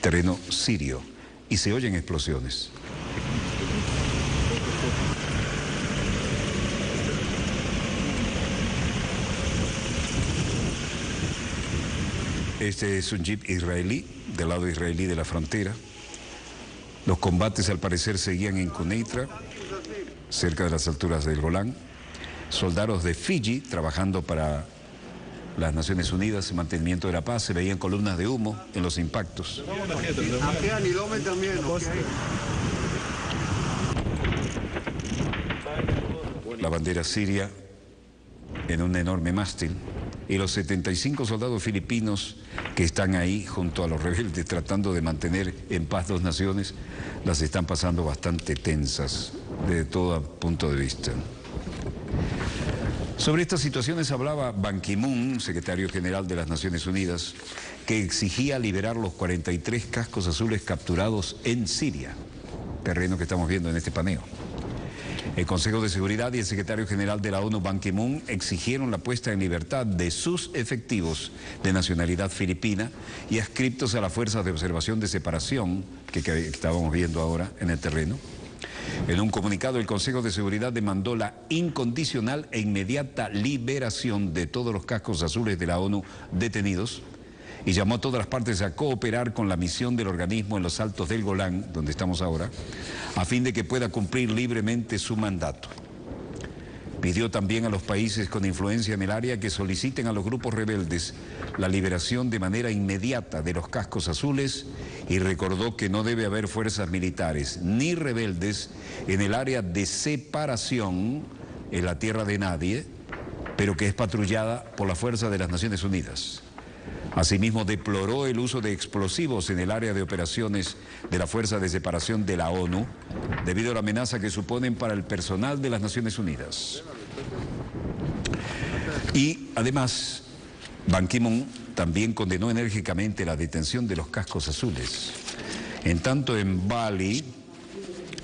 terreno sirio y se oyen explosiones. Este es un jeep israelí, del lado israelí de la frontera. Los combates al parecer seguían en Quneitra, cerca de las alturas del Golán. Soldados de Fiji trabajando para las Naciones Unidas en mantenimiento de la paz. Se veían columnas de humo en los impactos. La bandera siria en un enorme mástil. Y los 75 soldados filipinos que están ahí junto a los rebeldes tratando de mantener en paz 2 naciones, las están pasando bastante tensas desde todo punto de vista. Sobre estas situaciones hablaba Ban Ki-moon, secretario general de las Naciones Unidas, que exigía liberar los 43 cascos azules capturados en Siria, terreno que estamos viendo en este paneo. El Consejo de Seguridad y el secretario general de la ONU, Ban Ki-moon, exigieron la puesta en libertad de sus efectivos de nacionalidad filipina y adscriptos a las fuerzas de observación de separación que estábamos viendo ahora en el terreno. En un comunicado, el Consejo de Seguridad demandó la incondicional e inmediata liberación de todos los cascos azules de la ONU detenidos y llamó a todas las partes a cooperar con la misión del organismo en los altos del Golán, donde estamos ahora, a fin de que pueda cumplir libremente su mandato. Pidió también a los países con influencia en el área que soliciten a los grupos rebeldes la liberación de manera inmediata de los cascos azules y recordó que no debe haber fuerzas militares ni rebeldes en el área de separación, en la tierra de nadie, pero que es patrullada por la fuerza de las Naciones Unidas. Asimismo, deploró el uso de explosivos en el área de operaciones de la Fuerza de Separación de la ONU, debido a la amenaza que suponen para el personal de las Naciones Unidas. Y además, Ban Ki-moon también condenó enérgicamente la detención de los cascos azules. En tanto, en Bali,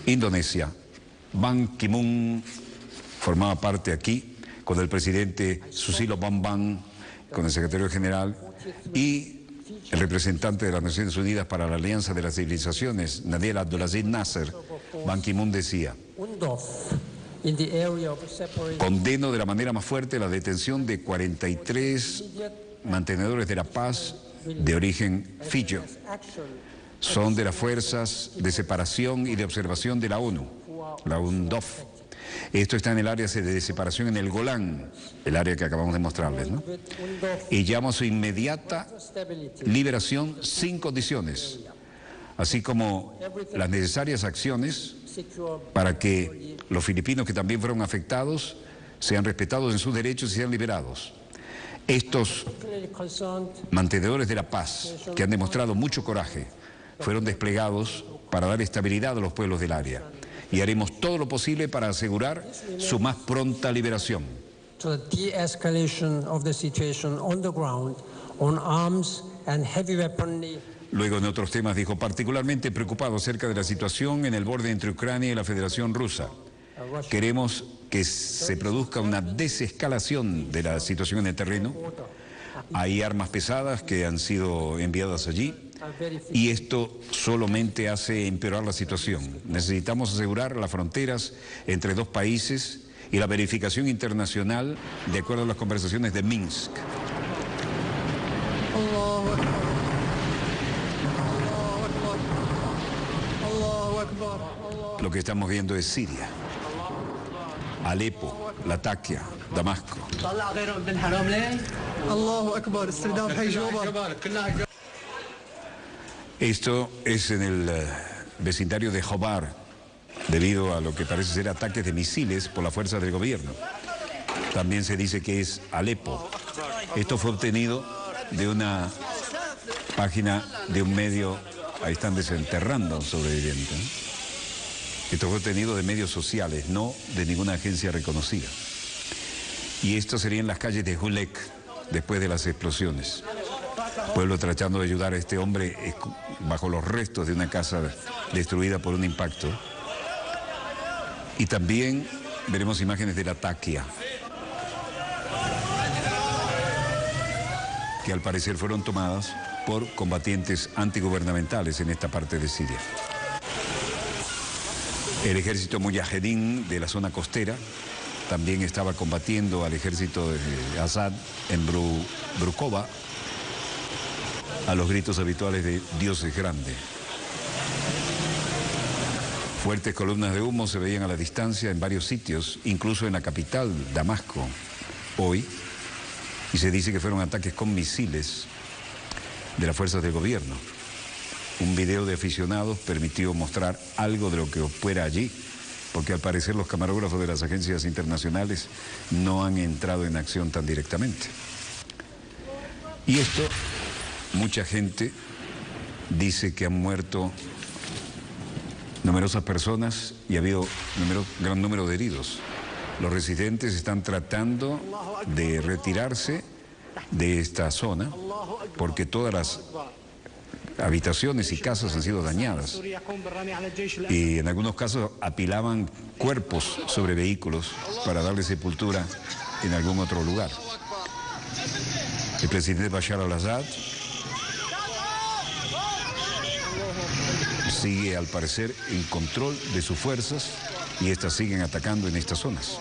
Indonesia, Ban Ki-moon formaba parte aquí con el presidente Susilo Bambang, con el secretario general y el representante de las Naciones Unidas para la Alianza de las Civilizaciones, Nadel Abdulaziz Nasser. Ban Ki-moon decía: condeno de la manera más fuerte la detención de 43 mantenedores de la paz de origen fiji. Son de las fuerzas de separación y de observación de la ONU, la UNDOF. Esto está en el área de separación en el Golán, el área que acabamos de mostrarles, ¿no? Y llama a su inmediata liberación sin condiciones, así como las necesarias acciones para que los filipinos que también fueron afectados sean respetados en sus derechos y sean liberados. Estos mantenedores de la paz, que han demostrado mucho coraje, fueron desplegados para dar estabilidad a los pueblos del área. Y haremos todo lo posible para asegurar su más pronta liberación. Luego, en otros temas, dijo: particularmente preocupado acerca de la situación en el borde entre Ucrania y la Federación Rusa. Queremos que se produzca una desescalación de la situación en el terreno. Hay armas pesadas que han sido enviadas allí y esto solamente hace empeorar la situación. Necesitamos asegurar las fronteras entre dos países y la verificación internacional de acuerdo a las conversaciones de Minsk. Lo que estamos viendo es Siria, Alepo, Latakia, Damasco. Esto es en el vecindario de Jobar, debido a lo que parece ser ataques de misiles por la fuerza del gobierno. También se dice que es Alepo. Esto fue obtenido de una página de un medio. Ahí están desenterrando a un sobreviviente, ¿no? Esto fue obtenido de medios sociales, no de ninguna agencia reconocida. Y esto sería en las calles de Hulek, después de las explosiones. El pueblo tratando de ayudar a este hombre bajo los restos de una casa destruida por un impacto. Y también veremos imágenes de Latakia, que al parecer fueron tomadas por combatientes antigubernamentales en esta parte de Siria. El ejército mujahedín de la zona costera también estaba combatiendo al ejército de Assad en Brukova, a los gritos habituales de Dios es grande. Fuertes columnas de humo se veían a la distancia en varios sitios, incluso en la capital, Damasco, hoy, y se dice que fueron ataques con misiles de las fuerzas del gobierno. Un video de aficionados permitió mostrar algo de lo que opera allí, porque al parecer los camarógrafos de las agencias internacionales no han entrado en acción tan directamente. Y esto, mucha gente dice que han muerto numerosas personas y ha habido gran número de heridos. Los residentes están tratando de retirarse de esta zona porque todas las habitaciones y casas han sido dañadas y en algunos casos apilaban cuerpos sobre vehículos para darle sepultura en algún otro lugar. El presidente Bashar al-Assad sigue al parecer en control de sus fuerzas y estas siguen atacando en estas zonas.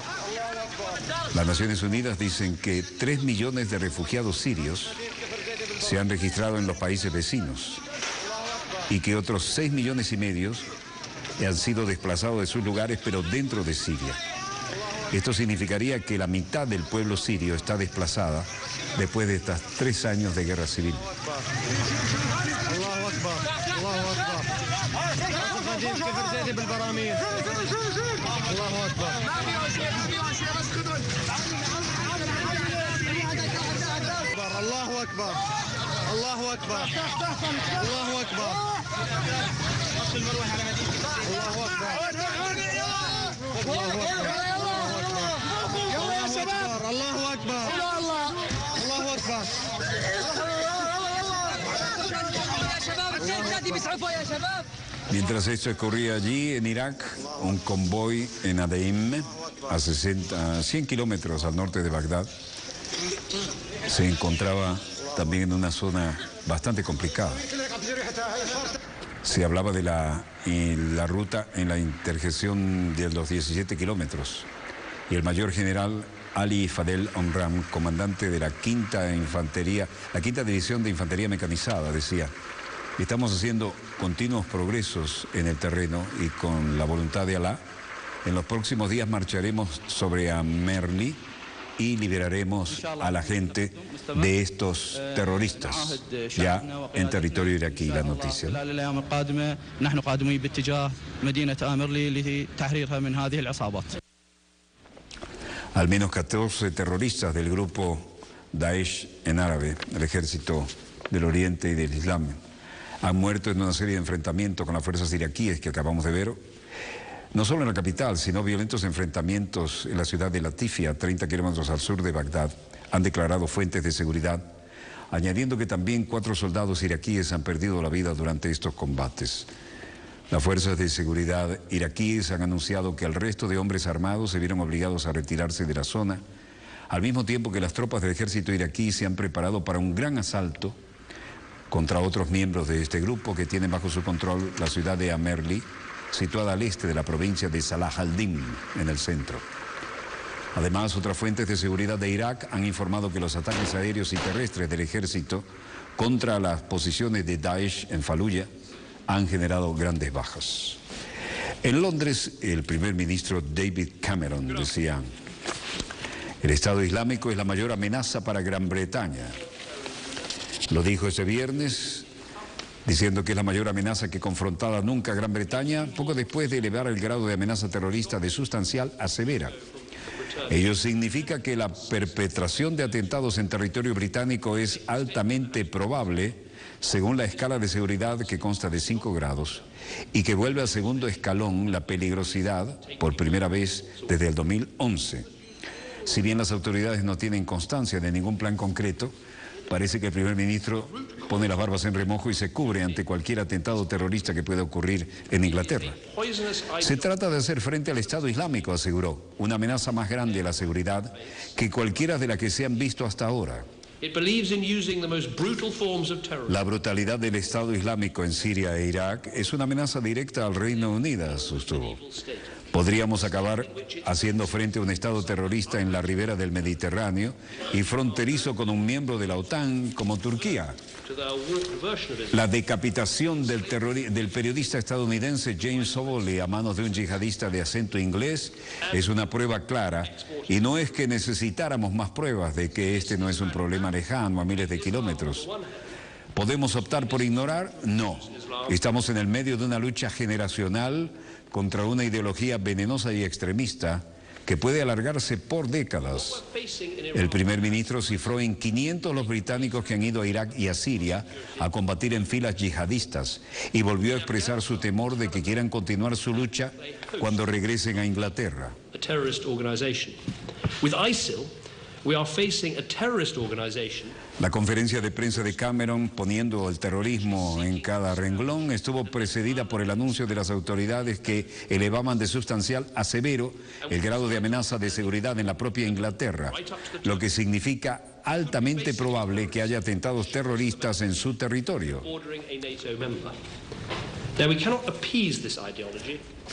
Las Naciones Unidas dicen que 3 millones de refugiados sirios se han registrado en los países vecinos y que otros 6,5 millones han sido desplazados de sus lugares, pero dentro de Siria. Esto significaría que la mitad del pueblo sirio está desplazada después de estos 3 años de guerra civil. Mientras esto ocurría allí en Irak, un convoy en Adeim, a 100 kilómetros al norte de Bagdad, se encontraba también en una zona bastante complicada. Se hablaba de la ruta en la interjección de los 17 kilómetros. Y el mayor general Ali Fadel Omram, comandante de la quinta división de infantería mecanizada, decía: estamos haciendo continuos progresos en el terreno y con la voluntad de Alá, en los próximos días marcharemos sobre Amerli y liberaremos a la gente de estos terroristas ya en territorio iraquí. La noticia. Al menos 14 terroristas del grupo Daesh en árabe, el ejército del Oriente y del Islam, han muerto en una serie de enfrentamientos con las fuerzas iraquíes que acabamos de ver, no solo en la capital, sino violentos enfrentamientos en la ciudad de Latifia, 30 kilómetros al sur de Bagdad, han declarado fuentes de seguridad, añadiendo que también 4 soldados iraquíes han perdido la vida durante estos combates. Las fuerzas de seguridad iraquíes han anunciado que el resto de hombres armados se vieron obligados a retirarse de la zona, al mismo tiempo que las tropas del ejército iraquí se han preparado para un gran asalto contra otros miembros de este grupo que tienen bajo su control la ciudad de Amerli, situada al este de la provincia de Salah al-Din, en el centro. Además, otras fuentes de seguridad de Irak han informado que los ataques aéreos y terrestres del ejército contra las posiciones de Daesh en Fallujah han generado grandes bajas. En Londres, el primer ministro David Cameron decía: el Estado Islámico es la mayor amenaza para Gran Bretaña. Lo dijo ese viernes, diciendo que es la mayor amenaza que confrontaba nunca Gran Bretaña, poco después de elevar el grado de amenaza terrorista de sustancial a severa. Ello significa que la perpetración de atentados en territorio británico es altamente probable, según la escala de seguridad que consta de 5 grados, y que vuelve al segundo escalón la peligrosidad por primera vez desde el 2011. Si bien las autoridades no tienen constancia de ningún plan concreto, parece que el primer ministro pone las barbas en remojo y se cubre ante cualquier atentado terrorista que pueda ocurrir en Inglaterra. Se trata de hacer frente al Estado Islámico, aseguró, una amenaza más grande a la seguridad que cualquiera de las que se han visto hasta ahora. La brutalidad del Estado Islámico en Siria e Irak es una amenaza directa al Reino Unido, sostuvo. Podríamos acabar haciendo frente a un Estado terrorista en la ribera del Mediterráneo y fronterizo con un miembro de la OTAN como Turquía. La decapitación del periodista estadounidense James Soboly a manos de un yihadista de acento inglés es una prueba clara, y no es que necesitáramos más pruebas de que este no es un problema lejano a miles de kilómetros. ¿Podemos optar por ignorar? No. Estamos en el medio de una lucha generacional contra una ideología venenosa y extremista que puede alargarse por décadas. El primer ministro cifró en 500 los británicos que han ido a Irak y a Siria a combatir en filas yihadistas y volvió a expresar su temor de que quieran continuar su lucha cuando regresen a Inglaterra. La conferencia de prensa de Cameron, poniendo el terrorismo en cada renglón, estuvo precedida por el anuncio de las autoridades que elevaban de sustancial a severo el grado de amenaza de seguridad en la propia Inglaterra, lo que significa altamente probable que haya atentados terroristas en su territorio.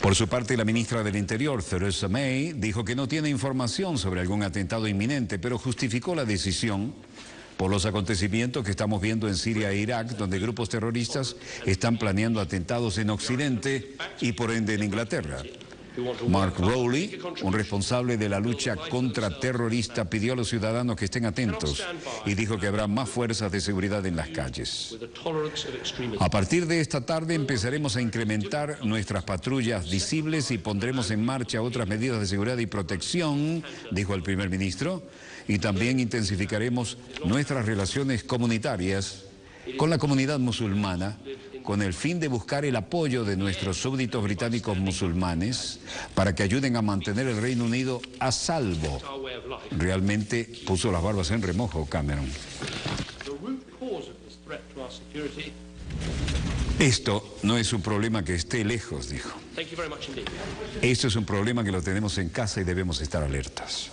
Por su parte, la ministra del Interior, Theresa May, dijo que no tiene información sobre algún atentado inminente, pero justificó la decisión por los acontecimientos que estamos viendo en Siria e Irak, donde grupos terroristas están planeando atentados en Occidente y por ende en Inglaterra. Mark Rowley, un responsable de la lucha contraterrorista, pidió a los ciudadanos que estén atentos y dijo que habrá más fuerzas de seguridad en las calles. A partir de esta tarde empezaremos a incrementar nuestras patrullas visibles y pondremos en marcha otras medidas de seguridad y protección, dijo el primer ministro, y también intensificaremos nuestras relaciones comunitarias con la comunidad musulmana, con el fin de buscar el apoyo de nuestros súbditos británicos musulmanes para que ayuden a mantener el Reino Unido a salvo. Realmente puso las barbas en remojo Cameron. Esto no es un problema que esté lejos, dijo. Esto es un problema que lo tenemos en casa y debemos estar alertas.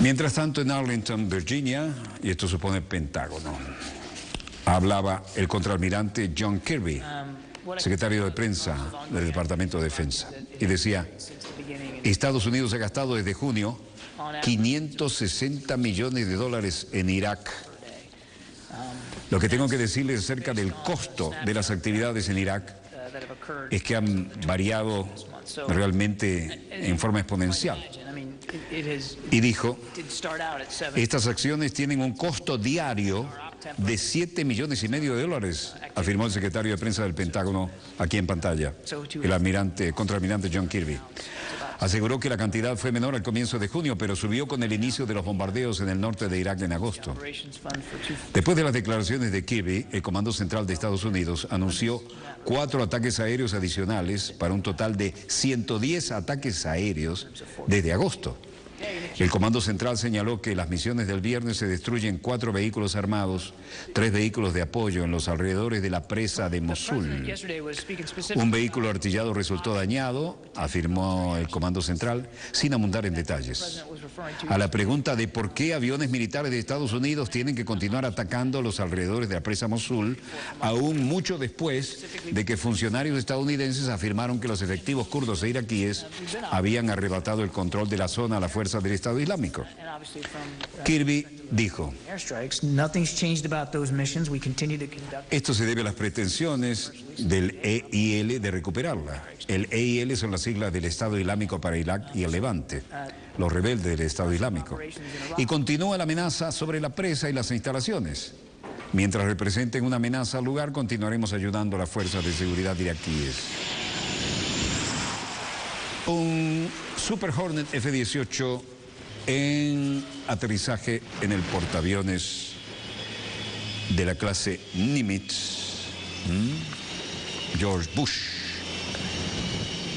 Mientras tanto, en Arlington, Virginia, y esto supone el Pentágono, hablaba el contraalmirante John Kirby, secretario de prensa del Departamento de Defensa, y decía: Estados Unidos ha gastado desde junio $560 millones en Irak. Lo que tengo que decirles acerca del costo de las actividades en Irak es que han variado realmente en forma exponencial. Y dijo, estas acciones tienen un costo diario de $7,5 millones, afirmó el secretario de prensa del Pentágono aquí en pantalla, el contraalmirante John Kirby. Aseguró que la cantidad fue menor al comienzo de junio, pero subió con el inicio de los bombardeos en el norte de Irak en agosto. Después de las declaraciones de Kirby, el Comando Central de Estados Unidos anunció 4 ataques aéreos adicionales para un total de 110 ataques aéreos desde agosto. El Comando Central señaló que las misiones del viernes se destruyen 4 vehículos armados, 3 vehículos de apoyo en los alrededores de la presa de Mosul. Un vehículo artillado resultó dañado, afirmó el Comando Central, sin abundar en detalles. A la pregunta de por qué aviones militares de Estados Unidos tienen que continuar atacando los alrededores de la presa Mosul, aún mucho después de que funcionarios estadounidenses afirmaron que los efectivos kurdos e iraquíes habían arrebatado el control de la zona a la fuerza del Estado Islámico. Kirby dijo, esto se debe a las pretensiones del EIL de recuperarla. El EIL son las siglas del Estado Islámico para Irak y el Levante, los rebeldes del Estado Islámico. Y continúa la amenaza sobre la presa y las instalaciones. Mientras representen una amenaza al lugar, continuaremos ayudando a las fuerzas de seguridad iraquíes. Un Super Hornet F-18 en aterrizaje en el portaaviones de la clase Nimitz, George Bush.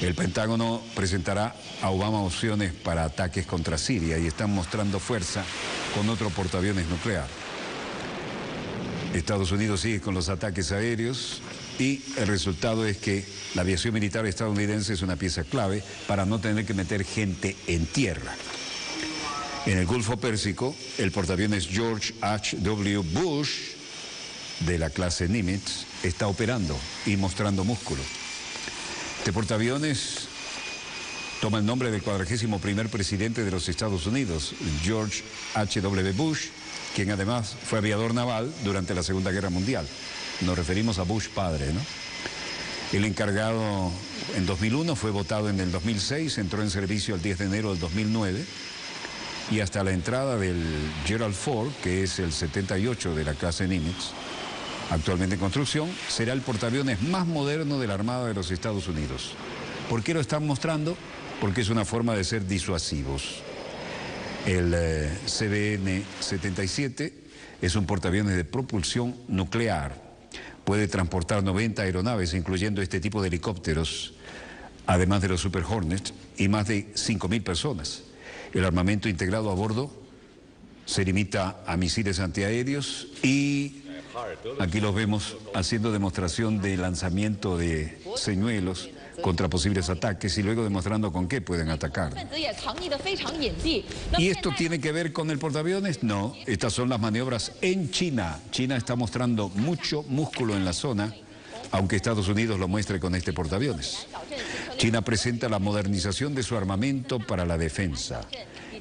El Pentágono presentará a Obama opciones para ataques contra Siria y están mostrando fuerza con otro portaaviones nuclear. Estados Unidos sigue con los ataques aéreos y el resultado es que la aviación militar estadounidense es una pieza clave para no tener que meter gente en tierra. En el Golfo Pérsico, el portaaviones George H.W. Bush de la clase Nimitz está operando y mostrando músculo. Este portaaviones toma el nombre del 41º presidente de los Estados Unidos, George H.W. Bush, quien además fue aviador naval durante la Segunda Guerra Mundial. Nos referimos a Bush padre, ¿no? El encargado en 2001 fue votado en el 2006, entró en servicio el 10 de enero del 2009 y hasta la entrada del Gerald Ford, que es el 78 de la clase Nimitz, actualmente en construcción, será el portaaviones más moderno de la Armada de los Estados Unidos. ¿Por qué lo están mostrando? Porque es una forma de ser disuasivos. El CVN-77 es un portaaviones de propulsión nuclear. Puede transportar 90 aeronaves, incluyendo este tipo de helicópteros, además de los Super Hornet, y más de 5.000 personas. El armamento integrado a bordo se limita a misiles antiaéreos y aquí los vemos haciendo demostración de lanzamiento de señuelos contra posibles ataques y luego demostrando con qué pueden atacar. ¿Y esto tiene que ver con el portaaviones? No, estas son las maniobras en China. China está mostrando mucho músculo en la zona, aunque Estados Unidos lo muestre con este portaaviones. China presenta la modernización de su armamento para la defensa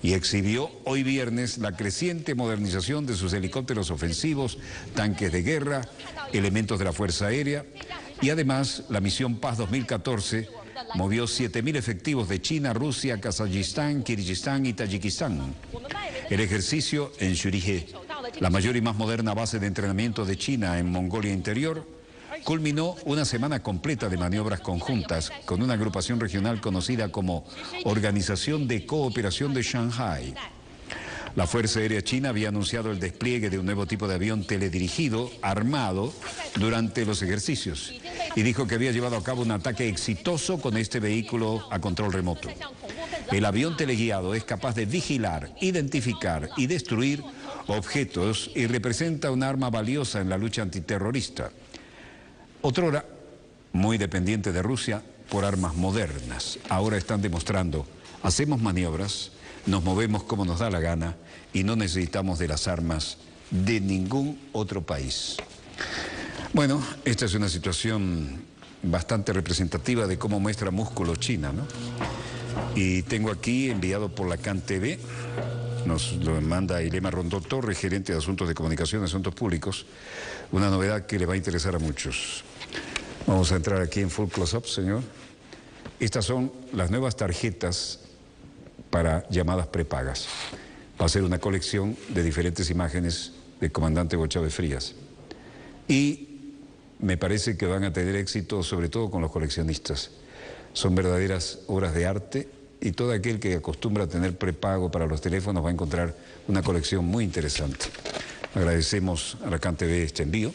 y exhibió hoy viernes la creciente modernización de sus helicópteros ofensivos, tanques de guerra, elementos de la Fuerza Aérea y además la misión Paz 2014 movió 7.000 efectivos de China, Rusia, Kazajistán, Kirguistán y Tayikistán. El ejercicio en Shurihe, la mayor y más moderna base de entrenamiento de China en Mongolia Interior, culminó una semana completa de maniobras conjuntas con una agrupación regional conocida como Organización de Cooperación de Shanghái. La Fuerza Aérea China había anunciado el despliegue de un nuevo tipo de avión teledirigido, armado, durante los ejercicios, y dijo que había llevado a cabo un ataque exitoso con este vehículo a control remoto. El avión teleguiado es capaz de vigilar, identificar y destruir objetos y representa un arma valiosa en la lucha antiterrorista. Otrora, muy dependiente de Rusia por armas modernas. Ahora están demostrando, hacemos maniobras, nos movemos como nos da la gana y no necesitamos de las armas de ningún otro país. Bueno, esta es una situación bastante representativa de cómo muestra músculo China, ¿no? Y tengo aquí, enviado por la CanTV, nos lo manda Ilema Rondó Torres, gerente de Asuntos de Comunicación y Asuntos Públicos, una novedad que le va a interesar a muchos. Vamos a entrar aquí en Full Close-Up, señor. Estas son las nuevas tarjetas para llamadas prepagas. Va a ser una colección de diferentes imágenes del comandante Hugo Chávez Frías. Y me parece que van a tener éxito, sobre todo con los coleccionistas. Son verdaderas obras de arte y todo aquel que acostumbra a tener prepago para los teléfonos va a encontrar una colección muy interesante. Agradecemos a la CanTV este envío.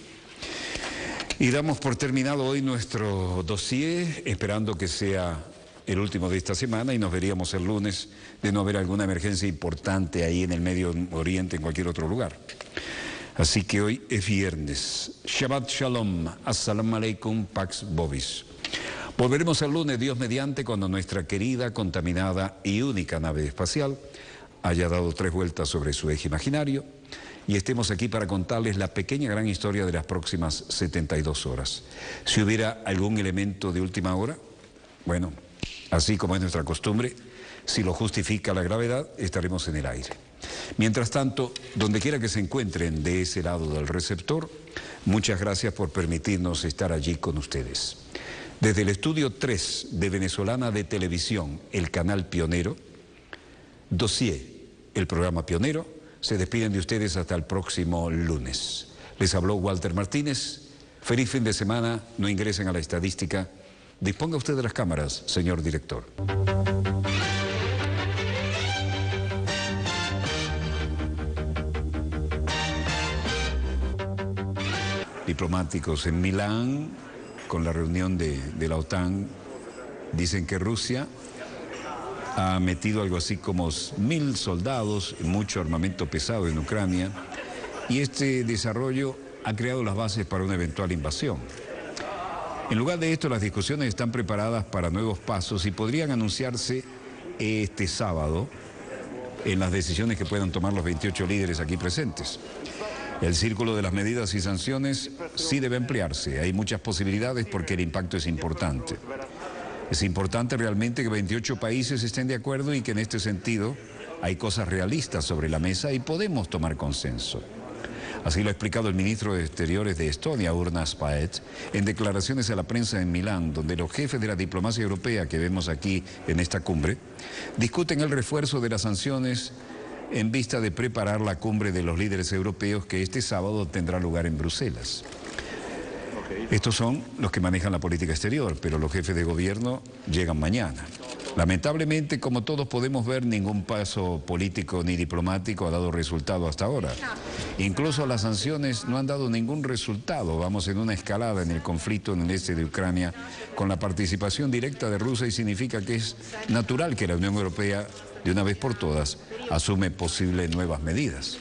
Y damos por terminado hoy nuestro dossier, esperando que sea el último de esta semana y nos veríamos el lunes de no haber alguna emergencia importante ahí en el Medio Oriente, en cualquier otro lugar. Así que hoy es viernes. Shabbat Shalom, Assalamu Alaikum, Pax Bovis. Volveremos el lunes, Dios mediante, cuando nuestra querida, contaminada y única nave espacial haya dado 3 vueltas sobre su eje imaginario y estemos aquí para contarles la pequeña gran historia de las próximas 72 horas. Si hubiera algún elemento de última hora, bueno, así como es nuestra costumbre, si lo justifica la gravedad, estaremos en el aire. Mientras tanto, donde quiera que se encuentren de ese lado del receptor, muchas gracias por permitirnos estar allí con ustedes. Desde el estudio 3 de Venezolana de Televisión, el canal pionero, Dossier, el programa pionero, se despiden de ustedes hasta el próximo lunes. Les habló Walter Martínez. Feliz fin de semana, no ingresen a la estadística. Disponga usted de las cámaras, señor director. Diplomáticos en Milán, con la reunión de la OTAN, dicen que Rusia ha metido algo así como 1.000 soldados, mucho armamento pesado en Ucrania, y este desarrollo ha creado las bases para una eventual invasión. En lugar de esto, las discusiones están preparadas para nuevos pasos y podrían anunciarse este sábado en las decisiones que puedan tomar los 28 líderes aquí presentes. El círculo de las medidas y sanciones sí debe ampliarse. Hay muchas posibilidades porque el impacto es importante. Es importante realmente que 28 países estén de acuerdo y que en este sentido hay cosas realistas sobre la mesa y podemos tomar consenso. Así lo ha explicado el ministro de Exteriores de Estonia, Urmas Paet, en declaraciones a la prensa en Milán, donde los jefes de la diplomacia europea que vemos aquí en esta cumbre discuten el refuerzo de las sanciones en vista de preparar la cumbre de los líderes europeos que este sábado tendrá lugar en Bruselas. Estos son los que manejan la política exterior, pero los jefes de gobierno llegan mañana. Lamentablemente, como todos podemos ver, ningún paso político ni diplomático ha dado resultado hasta ahora. Incluso las sanciones no han dado ningún resultado. Vamos en una escalada en el conflicto en el este de Ucrania con la participación directa de Rusia y significa que es natural que la Unión Europea, de una vez por todas, asume posibles nuevas medidas.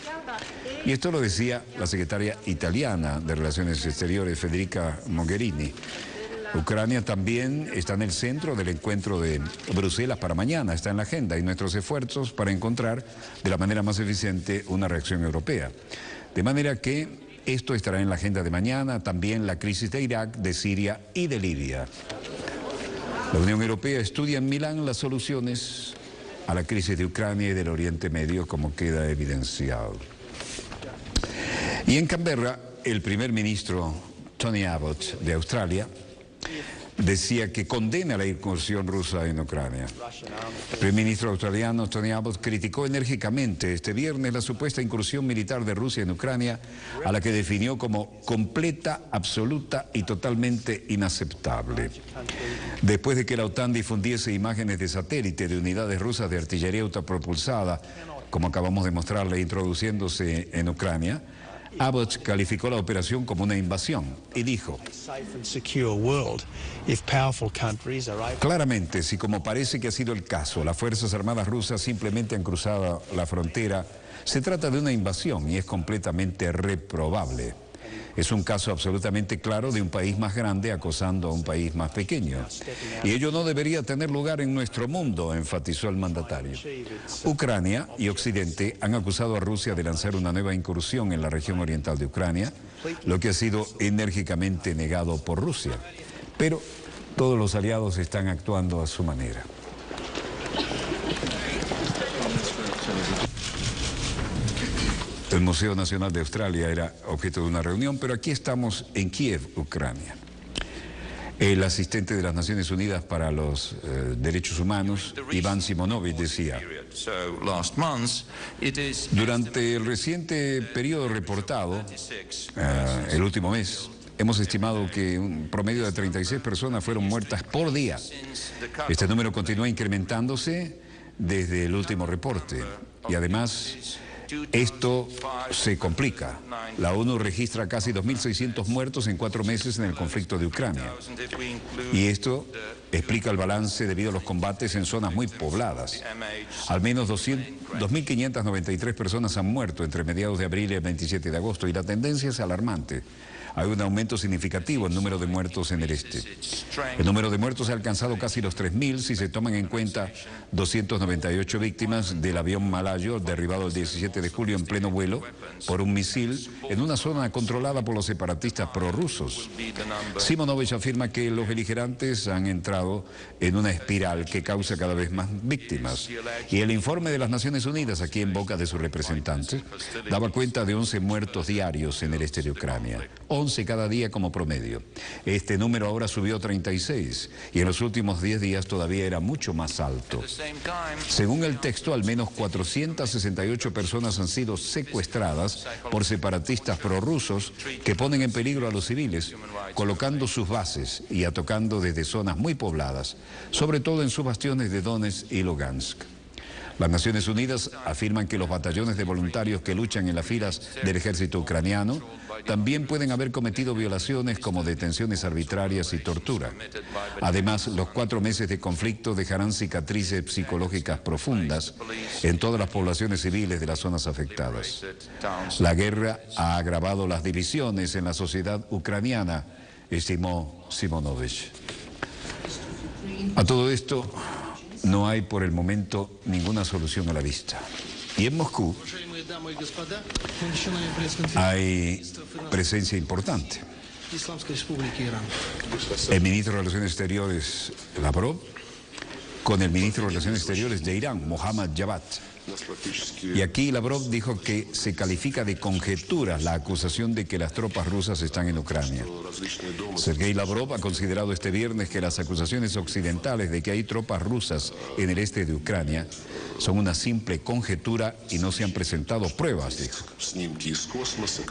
Y esto lo decía la secretaria italiana de Relaciones Exteriores, Federica Mogherini. Ucrania también está en el centro del encuentro de Bruselas para mañana, está en la agenda, y nuestros esfuerzos para encontrar de la manera más eficiente una reacción europea. De manera que esto estará en la agenda de mañana, también la crisis de Irak, de Siria y de Libia. La Unión Europea estudia en Milán las soluciones a la crisis de Ucrania y del Oriente Medio, como queda evidenciado. Y en Canberra, el primer ministro Tony Abbott de Australia decía que condena la incursión rusa en Ucrania. El primer ministro australiano Tony Abbott criticó enérgicamente este viernes la supuesta incursión militar de Rusia en Ucrania, a la que definió como completa, absoluta y totalmente inaceptable. Después de que la OTAN difundiese imágenes de satélite de unidades rusas de artillería autopropulsada, como acabamos de mostrarle, introduciéndose en Ucrania, Abbott calificó la operación como una invasión y dijo: claramente, si como parece que ha sido el caso, las Fuerzas Armadas rusas simplemente han cruzado la frontera, se trata de una invasión y es completamente reprobable. Es un caso absolutamente claro de un país más grande acosando a un país más pequeño. Y ello no debería tener lugar en nuestro mundo, enfatizó el mandatario. Ucrania y Occidente han acusado a Rusia de lanzar una nueva incursión en la región oriental de Ucrania, lo que ha sido enérgicamente negado por Rusia. Pero todos los aliados están actuando a su manera. El Museo Nacional de Australia era objeto de una reunión, pero aquí estamos en Kiev, Ucrania. El asistente de las Naciones Unidas para los Derechos Humanos, Iván Simonovic, decía: durante el reciente periodo reportado, el último mes, hemos estimado que un promedio de 36 personas fueron muertas por día. Este número continúa incrementándose desde el último reporte y además esto se complica. La ONU registra casi 2.600 muertos en 4 meses en el conflicto de Ucrania. Y esto explica el balance debido a los combates en zonas muy pobladas. Al menos 2.593 personas han muerto entre mediados de abril y el 27 de agosto y la tendencia es alarmante. Hay un aumento significativo en el número de muertos en el este. El número de muertos ha alcanzado casi los 3.000 si se toman en cuenta 298 víctimas del avión malayo derribado el 17 de julio en pleno vuelo por un misil en una zona controlada por los separatistas prorrusos. Simonovic afirma que los beligerantes han entrado en una espiral que causa cada vez más víctimas. Y el informe de las Naciones Unidas, aquí en boca de su representante, daba cuenta de 11 muertos diarios en el este de Ucrania. 11 cada día como promedio. Este número ahora subió a 36 y en los últimos 10 días todavía era mucho más alto. Según el texto, al menos 468 personas han sido secuestradas por separatistas prorrusos que ponen en peligro a los civiles, colocando sus bases y atacando desde zonas muy pobladas, sobre todo en sus bastiones de Donetsk y Lugansk. Las Naciones Unidas afirman que los batallones de voluntarios que luchan en las filas del ejército ucraniano también pueden haber cometido violaciones como detenciones arbitrarias y tortura. Además, los 4 meses de conflicto dejarán cicatrices psicológicas profundas en todas las poblaciones civiles de las zonas afectadas. La guerra ha agravado las divisiones en la sociedad ucraniana, estimó Simonovic. A todo esto, no hay por el momento ninguna solución a la vista. Y en Moscú hay presencia importante. El ministro de Relaciones Exteriores, Lavrov, con el ministro de Relaciones Exteriores de Irán, Mohammad Javad. Y aquí Lavrov dijo que se califica de conjetura la acusación de que las tropas rusas están en Ucrania. Sergei Lavrov ha considerado este viernes que las acusaciones occidentales de que hay tropas rusas en el este de Ucrania son una simple conjetura y no se han presentado pruebas, dijo.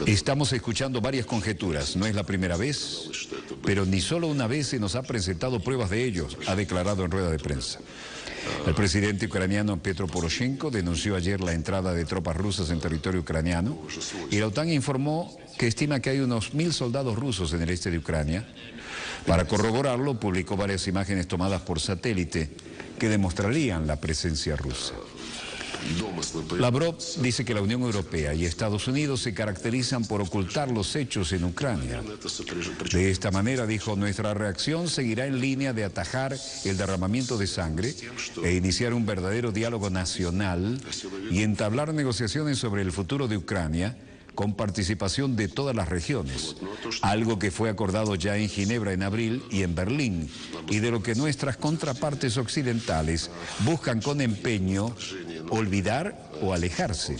Estamos escuchando varias conjeturas, no es la primera vez, pero ni solo una vez se nos ha presentado pruebas de ello, ha declarado en rueda de prensa. El presidente ucraniano Petro Poroshenko denunció ayer la entrada de tropas rusas en territorio ucraniano y la OTAN informó que estima que hay unos 1.000 soldados rusos en el este de Ucrania. Para corroborarlo, publicó varias imágenes tomadas por satélite que demostrarían la presencia rusa. Lavrov dice que la Unión Europea y Estados Unidos se caracterizan por ocultar los hechos en Ucrania. De esta manera, dijo, nuestra reacción seguirá en línea de atajar el derramamiento de sangre e iniciar un verdadero diálogo nacional y entablar negociaciones sobre el futuro de Ucrania con participación de todas las regiones, algo que fue acordado ya en Ginebra en abril y en Berlín, y de lo que nuestras contrapartes occidentales buscan con empeño olvidar o alejarse.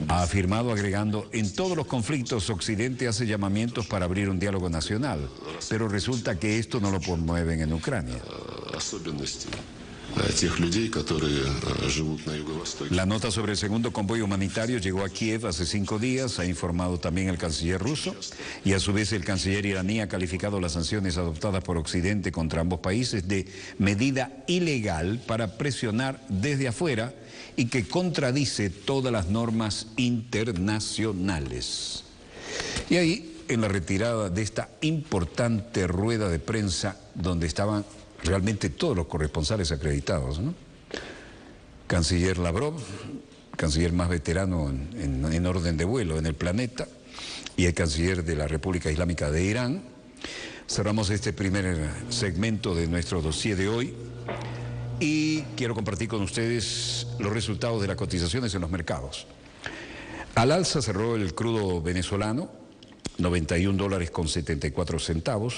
Ha afirmado, agregando, en todos los conflictos Occidente hace llamamientos para abrir un diálogo nacional, pero resulta que esto no lo promueven en Ucrania. La nota sobre el segundo convoy humanitario llegó a Kiev hace 5 días, ha informado también el canciller ruso, y a su vez el canciller iraní ha calificado las sanciones adoptadas por Occidente contra ambos países de medida ilegal para presionar desde afuera y que contradice todas las normas internacionales. Y ahí, en la retirada de esta importante rueda de prensa donde estaban realmente todos los corresponsales acreditados, ¿no? Canciller Lavrov, canciller más veterano en orden de vuelo en el planeta, y el canciller de la República Islámica de Irán. Cerramos este primer segmento de nuestro dossier de hoy y quiero compartir con ustedes los resultados de las cotizaciones en los mercados. Al alza cerró el crudo venezolano, $91.74.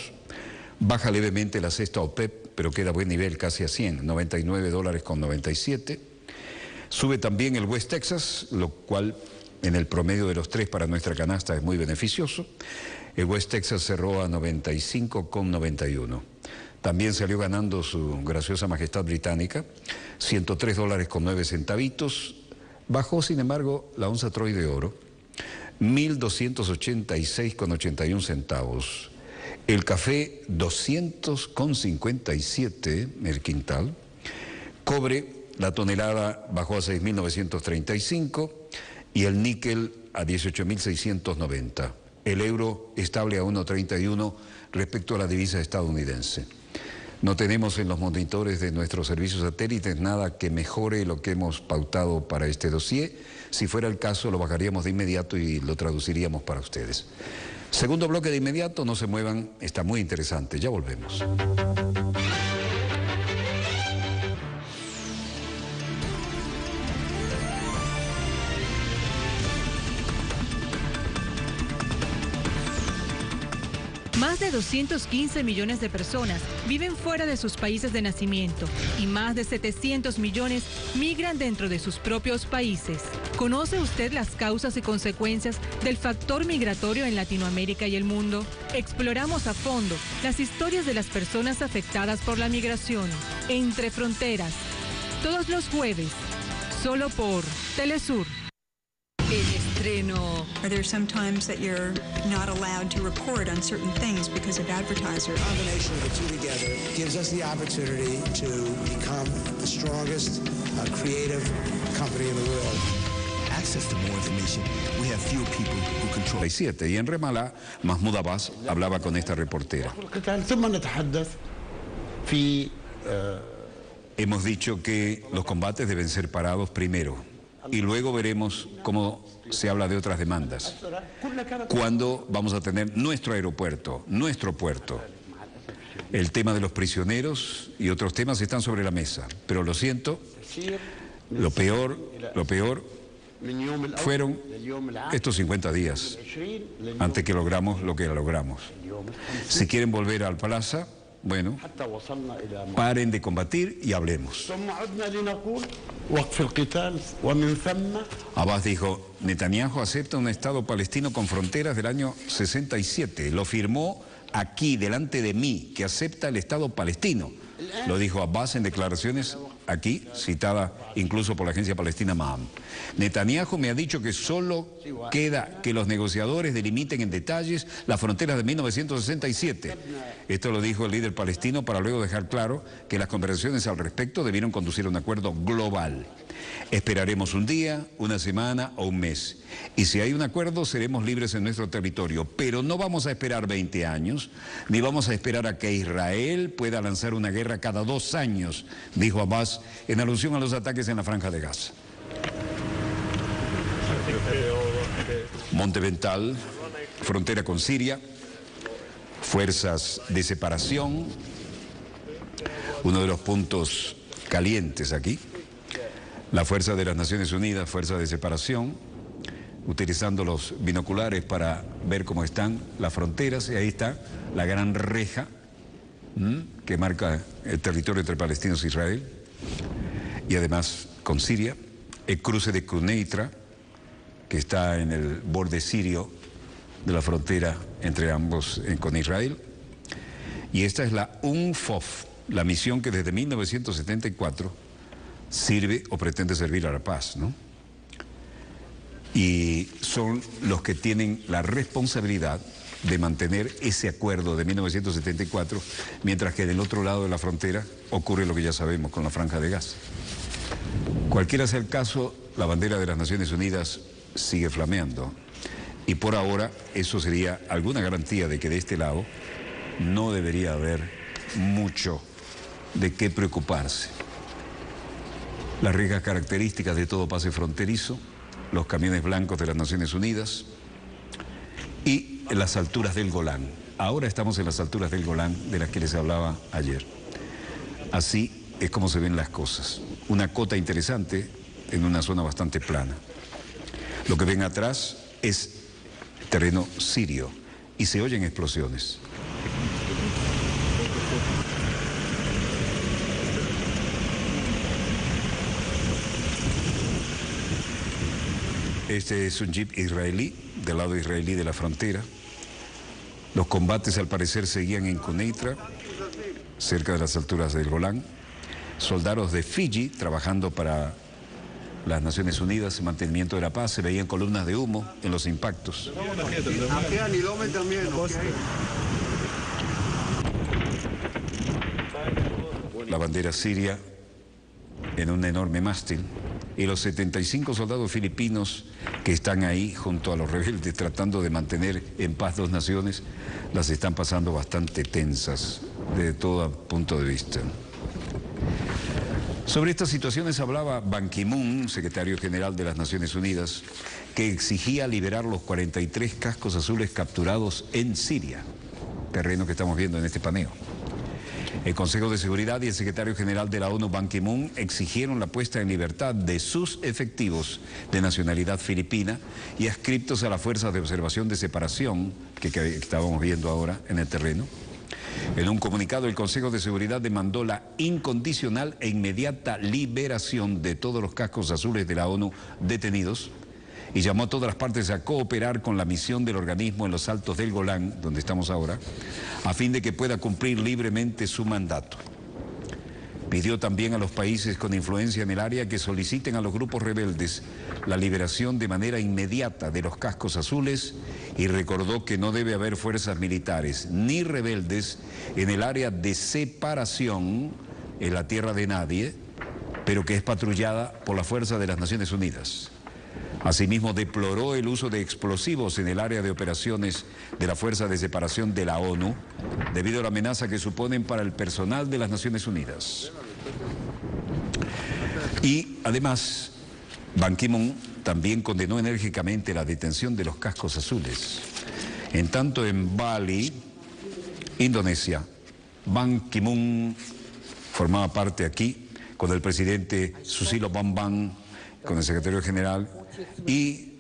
Baja levemente la cesta OPEP, pero queda a buen nivel, casi a 100, $99.97. Sube también el West Texas, lo cual en el promedio de los 3 para nuestra canasta es muy beneficioso. El West Texas cerró a 95,91. También salió ganando su graciosa majestad británica, $103.09. Bajó, sin embargo, la onza Troy de oro, 1.286,81 centavos. El café, 200,57 el quintal. Cobre, la tonelada bajó a 6.935 y el níquel a 18.690. El euro estable a 1.31 respecto a la divisa estadounidense. No tenemos en los monitores de nuestros servicios satélites nada que mejore lo que hemos pautado para este dossier. Si fuera el caso, lo bajaríamos de inmediato y lo traduciríamos para ustedes. Segundo bloque de inmediato, no se muevan, está muy interesante, ya volvemos. Más de 215 millones de personas viven fuera de sus países de nacimiento y más de 700 millones migran dentro de sus propios países. ¿Conoce usted las causas y consecuencias del factor migratorio en Latinoamérica y el mundo? Exploramos a fondo las historias de las personas afectadas por la migración. Entre Fronteras, todos los jueves, solo por Telesur. El estreno. Are there some times that you're not allowed to report on certain things because of advertisers? The combination of the two together gives us the opportunity to become the strongest creative company in the world. Access to more information. We have few people who control. Y en Ramallah, Mahmoud Abbas hablaba con esta reportera. Hemos dicho que los combates deben ser parados primero. Y luego veremos cómo se habla de otras demandas. ¿Cuándo vamos a tener nuestro aeropuerto, nuestro puerto? El tema de los prisioneros y otros temas están sobre la mesa. Pero lo siento, lo peor fueron estos 50 días antes que logramos lo que logramos. Si quieren volver al Plaza, bueno, paren de combatir y hablemos. Abbas dijo, Netanyahu acepta un Estado palestino con fronteras del año 67. Lo firmó aquí, delante de mí, que acepta el Estado palestino. Lo dijo Abbas en declaraciones aquí, citada incluso por la agencia palestina Ma'am. Netanyahu me ha dicho que solo queda que los negociadores delimiten en detalles las fronteras de 1967. Esto lo dijo el líder palestino para luego dejar claro que las conversaciones al respecto debieron conducir a un acuerdo global. Esperaremos un día, una semana o un mes. Y si hay un acuerdo, seremos libres en nuestro territorio. Pero no vamos a esperar 20 años, ni vamos a esperar a que Israel pueda lanzar una guerra cada 2 años, dijo Abbas en alusión a los ataques en la Franja de Gaza. Monte Vental, frontera con Siria, fuerzas de separación, uno de los puntos calientes aquí. La Fuerza de las Naciones Unidas, Fuerza de Separación, utilizando los binoculares para ver cómo están las fronteras, y ahí está la gran reja que marca el territorio entre palestinos e Israel, y además con Siria, el cruce de Quneitra, que está en el borde sirio de la frontera entre ambos con Israel. Y esta es la UNFOF, la misión que desde 1974 sirve o pretende servir a la paz, ¿no? Y son los que tienen la responsabilidad de mantener ese acuerdo de 1974, mientras que del otro lado de la frontera ocurre lo que ya sabemos con la Franja de Gaza. Cualquiera sea el caso, la bandera de las Naciones Unidas sigue flameando. Y por ahora eso sería alguna garantía de que de este lado no debería haber mucho de qué preocuparse. Las ricas características de todo pase fronterizo, los camiones blancos de las Naciones Unidas y las alturas del Golán. Ahora estamos en las alturas del Golán de las que les hablaba ayer. Así es como se ven las cosas. Una cota interesante en una zona bastante plana. Lo que ven atrás es terreno sirio y se oyen explosiones. Este es un jeep israelí, del lado israelí de la frontera. Los combates al parecer seguían en Quneitra, cerca de las alturas del Golán. Soldados de Fiji trabajando para las Naciones Unidas en mantenimiento de la paz. Se veían columnas de humo en los impactos. La bandera siria en un enorme mástil y los 75 soldados filipinos que están ahí junto a los rebeldes tratando de mantener en paz dos naciones, las están pasando bastante tensas desde todo punto de vista. Sobre estas situaciones hablaba Ban Ki-moon, secretario general de las Naciones Unidas, que exigía liberar los 43 cascos azules capturados en Siria, terreno que estamos viendo en este paneo. El Consejo de Seguridad y el secretario general de la ONU, Ban Ki-moon, exigieron la puesta en libertad de sus efectivos de nacionalidad filipina y adscriptos a las fuerzas de observación de separación que estábamos viendo ahora en el terreno. En un comunicado, el Consejo de Seguridad demandó la incondicional e inmediata liberación de todos los cascos azules de la ONU detenidos y llamó a todas las partes a cooperar con la misión del organismo en los altos del Golán, donde estamos ahora, a fin de que pueda cumplir libremente su mandato. Pidió también a los países con influencia en el área que soliciten a los grupos rebeldes la liberación de manera inmediata de los cascos azules y recordó que no debe haber fuerzas militares ni rebeldes en el área de separación, en la tierra de nadie, pero que es patrullada por la fuerza de las Naciones Unidas. Asimismo, deploró el uso de explosivos en el área de operaciones de la Fuerza de Separación de la ONU, debido a la amenaza que suponen para el personal de las Naciones Unidas. Y además, Ban Ki-moon también condenó enérgicamente la detención de los cascos azules. En tanto, en Bali, Indonesia, Ban Ki-moon formaba parte aquí con el presidente Susilo Bambang, con el secretario general y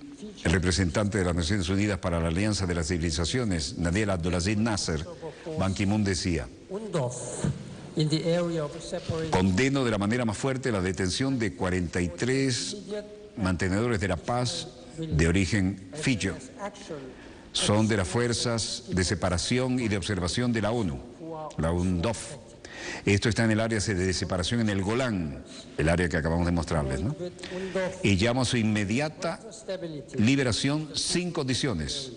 el representante de las Naciones Unidas para la Alianza de las Civilizaciones, Nadel Abdulaziz Nasser. Ban Ki-moon decía: condeno de la manera más fuerte la detención de 43 mantenedores de la paz de origen fijio. Son de las fuerzas de separación y de observación de la ONU, la UNDOF. Esto está en el área de separación en el Golán, el área que acabamos de mostrarles, ¿no? Y llama a su inmediata liberación sin condiciones,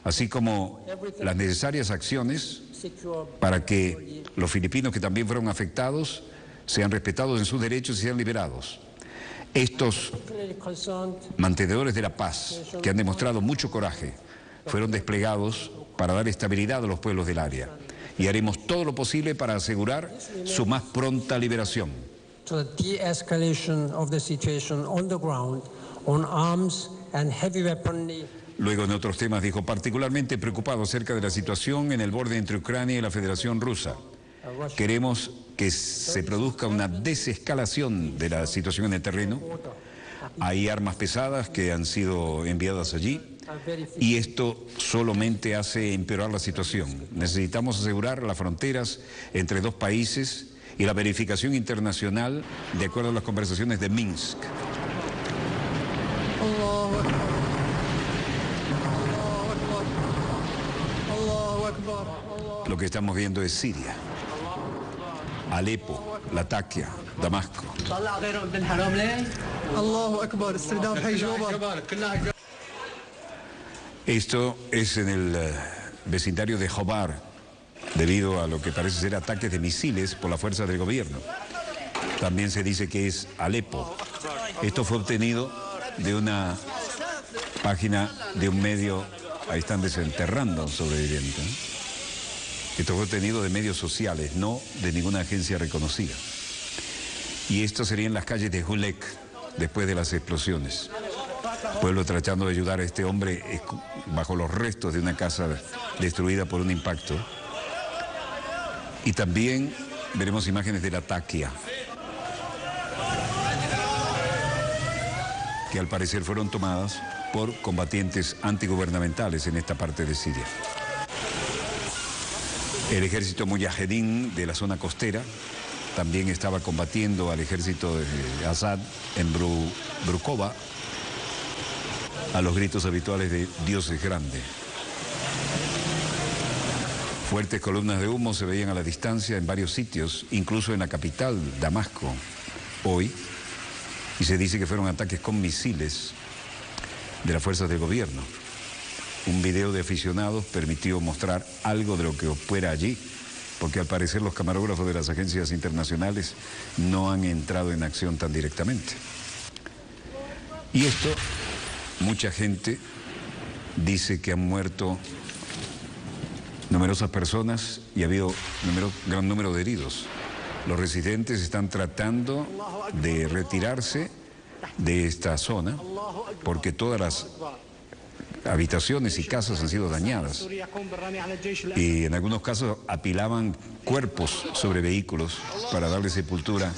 así como las necesarias acciones para que los filipinos que también fueron afectados sean respetados en sus derechos y sean liberados. Estos mantenedores de la paz, que han demostrado mucho coraje, fueron desplegados para dar estabilidad a los pueblos del área. Y haremos todo lo posible para asegurar su más pronta liberación. Luego, en otros temas, dijo: particularmente preocupado acerca de la situación en el borde entre Ucrania y la Federación Rusa. Queremos que se produzca una desescalación de la situación en el terreno. Hay armas pesadas que han sido enviadas allí. Y esto solamente hace empeorar la situación. Necesitamos asegurar las fronteras entre dos países y la verificación internacional de acuerdo a las conversaciones de Minsk. lo que estamos viendo es Siria, Alepo, Latakia, Damasco. Esto es en el vecindario de Khobar, debido a lo que parece ser ataques de misiles por la fuerza del gobierno. También se dice que es Alepo. Esto fue obtenido de una página de un medio, ahí están desenterrando a un sobreviviente. Esto fue obtenido de medios sociales, no de ninguna agencia reconocida. Y esto sería en las calles de Hulek, después de las explosiones. El pueblo tratando de ayudar a este hombre bajo los restos de una casa destruida por un impacto. Y también veremos imágenes de Latakia, que al parecer fueron tomadas por combatientes antigubernamentales en esta parte de Siria. El ejército mujahedín de la zona costera también estaba combatiendo al ejército de Assad en Brukova, a los gritos habituales de Dios es grande. Fuertes columnas de humo se veían a la distancia en varios sitios, incluso en la capital, Damasco, hoy, y se dice que fueron ataques con misiles de las fuerzas del gobierno. Un video de aficionados permitió mostrar algo de lo que opera allí, porque al parecer los camarógrafos de las agencias internacionales no han entrado en acción tan directamente. Y esto, mucha gente dice que han muerto numerosas personas y ha habido gran número de heridos. Los residentes están tratando de retirarse de esta zona porque todas las habitaciones y casas han sido dañadas y en algunos casos apilaban cuerpos sobre vehículos para darle sepultura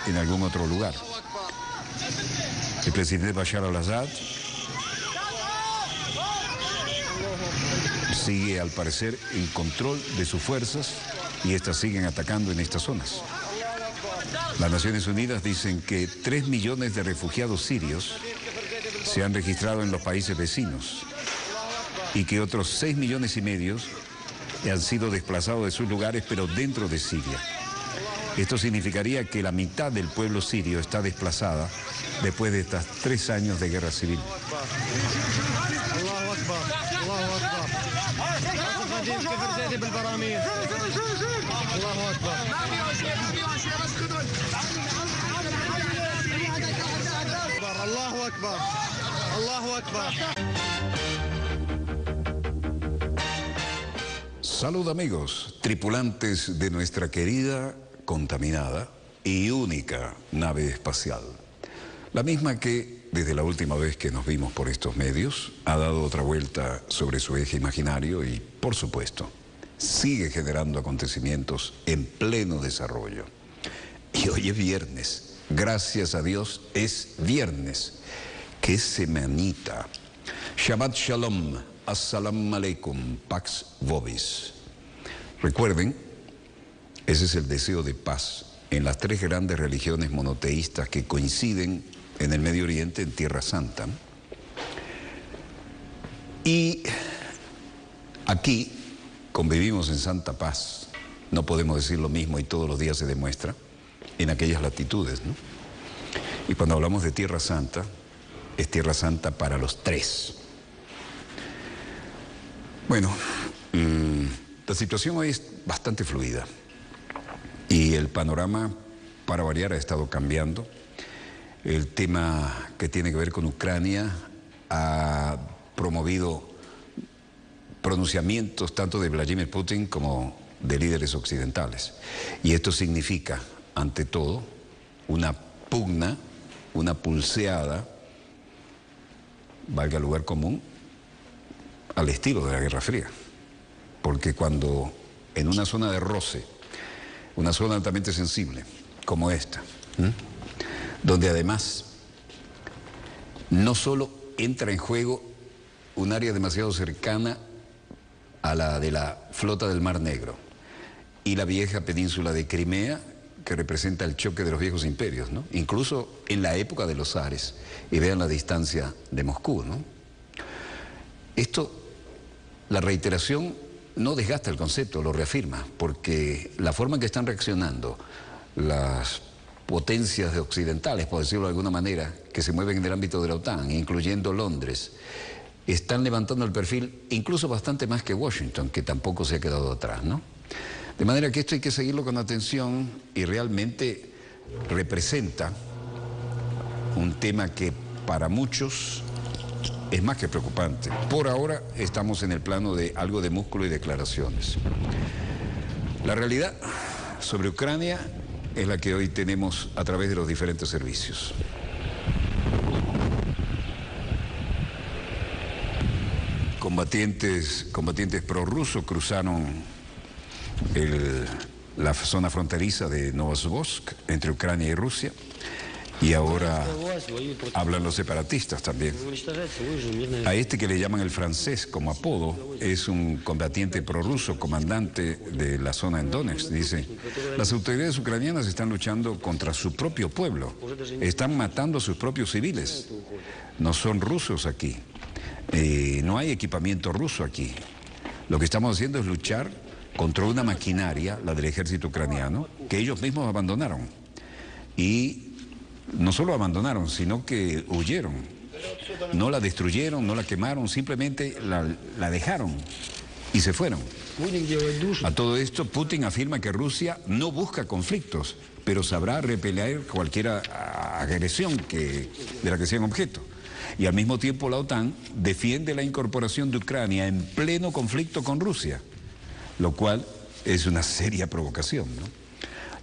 en algún otro lugar. El presidente Bashar al-Assad sigue al parecer en control de sus fuerzas y estas siguen atacando en estas zonas. Las Naciones Unidas dicen que 3 millones de refugiados sirios se han registrado en los países vecinos y que otros 6,5 millones han sido desplazados de sus lugares, pero dentro de Siria. Esto significaría que la mitad del pueblo sirio está desplazada después de estos 3 años de guerra civil. Salud amigos, tripulantes de nuestra querida, contaminada y única nave espacial. La misma que, desde la última vez que nos vimos por estos medios, ha dado otra vuelta sobre su eje imaginario y, por supuesto, sigue generando acontecimientos en pleno desarrollo. Y hoy es viernes, gracias a Dios es viernes. ¡Qué semanita! Shabbat Shalom, Assalamu Alaikum, Pax Vobis. Recuerden, ese es el deseo de paz en las 3 grandes religiones monoteístas que coinciden en el Medio Oriente, en Tierra Santa. Y aquí convivimos en santa paz. No podemos decir lo mismo y todos los días se demuestra en aquellas latitudes, ¿no? Y cuando hablamos de Tierra Santa, es Tierra Santa para los 3. Bueno, la situación hoy es bastante fluida y el panorama, para variar, ha estado cambiando. El tema que tiene que ver con Ucrania ha promovido pronunciamientos tanto de Vladimir Putin como de líderes occidentales. Y esto significa, ante todo, una pugna, una pulseada, valga el lugar común, al estilo de la Guerra Fría. Porque cuando en una zona de roce, una zona altamente sensible, como esta, donde además no solo entra en juego un área demasiado cercana a la de la flota del Mar Negro y la vieja península de Crimea, que representa el choque de los viejos imperios, ¿no? Incluso en la época de los zares, y vean la distancia de Moscú, ¿no? Esto, la reiteración no desgasta el concepto, lo reafirma, porque la forma en que están reaccionando las potencias occidentales, por decirlo de alguna manera, que se mueven en el ámbito de la OTAN, incluyendo Londres, están levantando el perfil incluso bastante más que Washington, que tampoco se ha quedado atrás, ¿no? De manera que esto hay que seguirlo con atención y realmente representa un tema que para muchos es más que preocupante. Por ahora estamos en el plano de algo de músculo y declaraciones. La realidad sobre Ucrania es la que hoy tenemos a través de los diferentes servicios. Combatientes prorrusos cruzaron la zona fronteriza de Novosibirsk entre Ucrania y Rusia, y ahora hablan los separatistas también. A este que le llaman el francés como apodo es un combatiente prorruso, comandante de la zona en Donetsk. Dice, las autoridades ucranianas están luchando contra su propio pueblo, están matando a sus propios civiles. No son rusos aquí, no hay equipamiento ruso aquí. Lo que estamos haciendo es luchar contra una maquinaria, la del ejército ucraniano, que ellos mismos abandonaron. Y no solo abandonaron, sino que huyeron. No la destruyeron, no la quemaron, simplemente la dejaron y se fueron. A todo esto, Putin afirma que Rusia no busca conflictos, pero sabrá repeler cualquier agresión de la que sean objeto. Y al mismo tiempo la OTAN defiende la incorporación de Ucrania en pleno conflicto con Rusia, lo cual es una seria provocación, ¿no?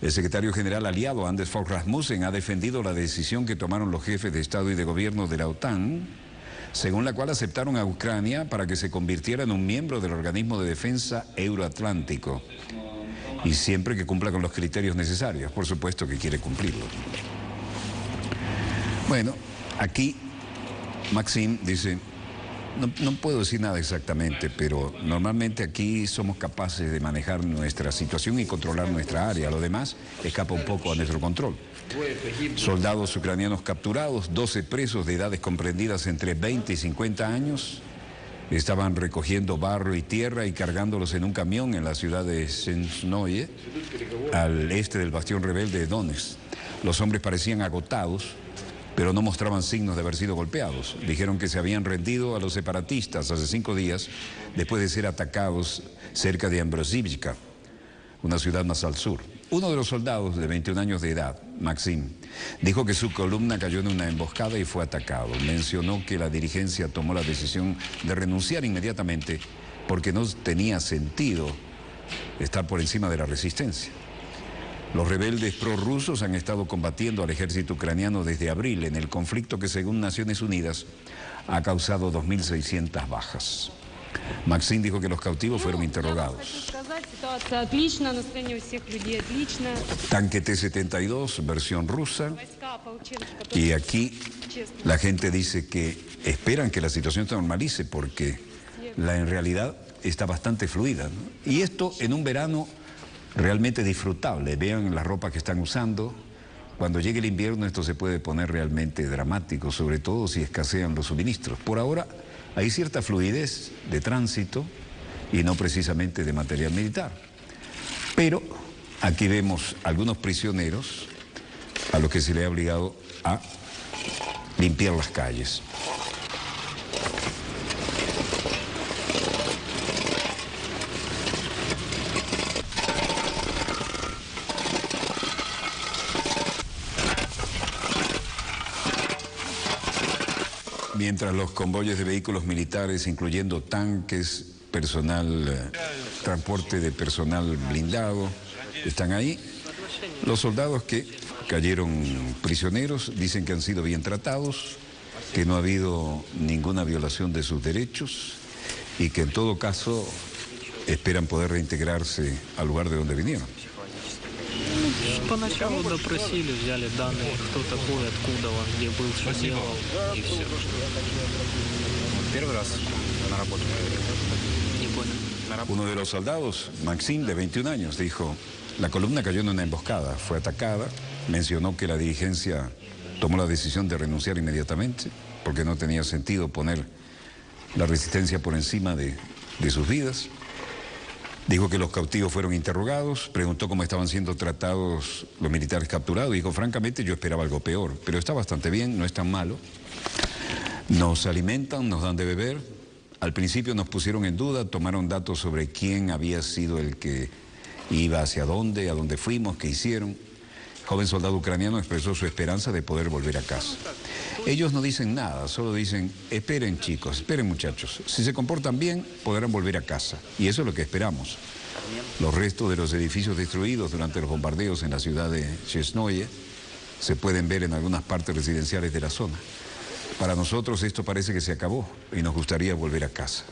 El secretario general aliado Anders Fogh Rasmussen ha defendido la decisión que tomaron los jefes de Estado y de Gobierno de la OTAN, según la cual aceptaron a Ucrania para que se convirtiera en un miembro del organismo de defensa euroatlántico, y siempre que cumpla con los criterios necesarios. Por supuesto que quiere cumplirlos. Bueno, aquí Maxim dice, no puedo decir nada exactamente, pero normalmente aquí somos capaces de manejar nuestra situación y controlar nuestra área. Lo demás escapa un poco a nuestro control. Soldados ucranianos capturados, 12 presos de edades comprendidas entre 20 y 50 años, estaban recogiendo barro y tierra y cargándolos en un camión en la ciudad de Sensnoye, al este del bastión rebelde de Donetsk. Los hombres parecían agotados, pero no mostraban signos de haber sido golpeados. Dijeron que se habían rendido a los separatistas hace 5 días después de ser atacados cerca de Ambrosivka, una ciudad más al sur. Uno de los soldados de 21 años de edad, Maxim, dijo que su columna cayó en una emboscada y fue atacado. Mencionó que la dirigencia tomó la decisión de renunciar inmediatamente porque no tenía sentido estar por encima de la resistencia. Los rebeldes prorrusos han estado combatiendo al ejército ucraniano desde abril en el conflicto que, según Naciones Unidas, ha causado 2.600 bajas. Maxim dijo que los cautivos fueron interrogados. Tanque T-72, versión rusa. Y aquí la gente dice que esperan que la situación se normalice porque en realidad está bastante fluida, ¿no? Y esto en un verano realmente disfrutable. Vean la ropa que están usando. Cuando llegue el invierno esto se puede poner realmente dramático, sobre todo si escasean los suministros. Por ahora hay cierta fluidez de tránsito y no precisamente de material militar. Pero aquí vemos algunos prisioneros a los que se le ha obligado a limpiar las calles. Mientras los convoyes de vehículos militares, incluyendo tanques, transporte de personal blindado, están ahí, los soldados que cayeron prisioneros dicen que han sido bien tratados, que no ha habido ninguna violación de sus derechos y que en todo caso esperan poder reintegrarse al lugar de donde vinieron. Поначалу допросили, взяли данные, кто такой, откуда он, где был, что делал, и все. Первый раз на работу. Не понял. Uno de los soldados, Maxim, de 21 años, dijo, la columna cayó en una emboscada, fue atacada, mencionó que la dirigencia tomó la decisión de renunciar inmediatamente porque no tenía sentido poner la resistencia por encima de sus vidas. Dijo que los cautivos fueron interrogados, preguntó cómo estaban siendo tratados los militares capturados. Dijo, francamente, yo esperaba algo peor, pero está bastante bien, no es tan malo. Nos alimentan, nos dan de beber. Al principio nos pusieron en duda, tomaron datos sobre quién había sido el que iba hacia dónde, a dónde fuimos, qué hicieron. El joven soldado ucraniano expresó su esperanza de poder volver a casa. Ellos no dicen nada, solo dicen, esperen chicos, esperen muchachos. Si se comportan bien, podrán volver a casa. Y eso es lo que esperamos. Los restos de los edificios destruidos durante los bombardeos en la ciudad de Chesnoye se pueden ver en algunas partes residenciales de la zona. Para nosotros esto parece que se acabó y nos gustaría volver a casa.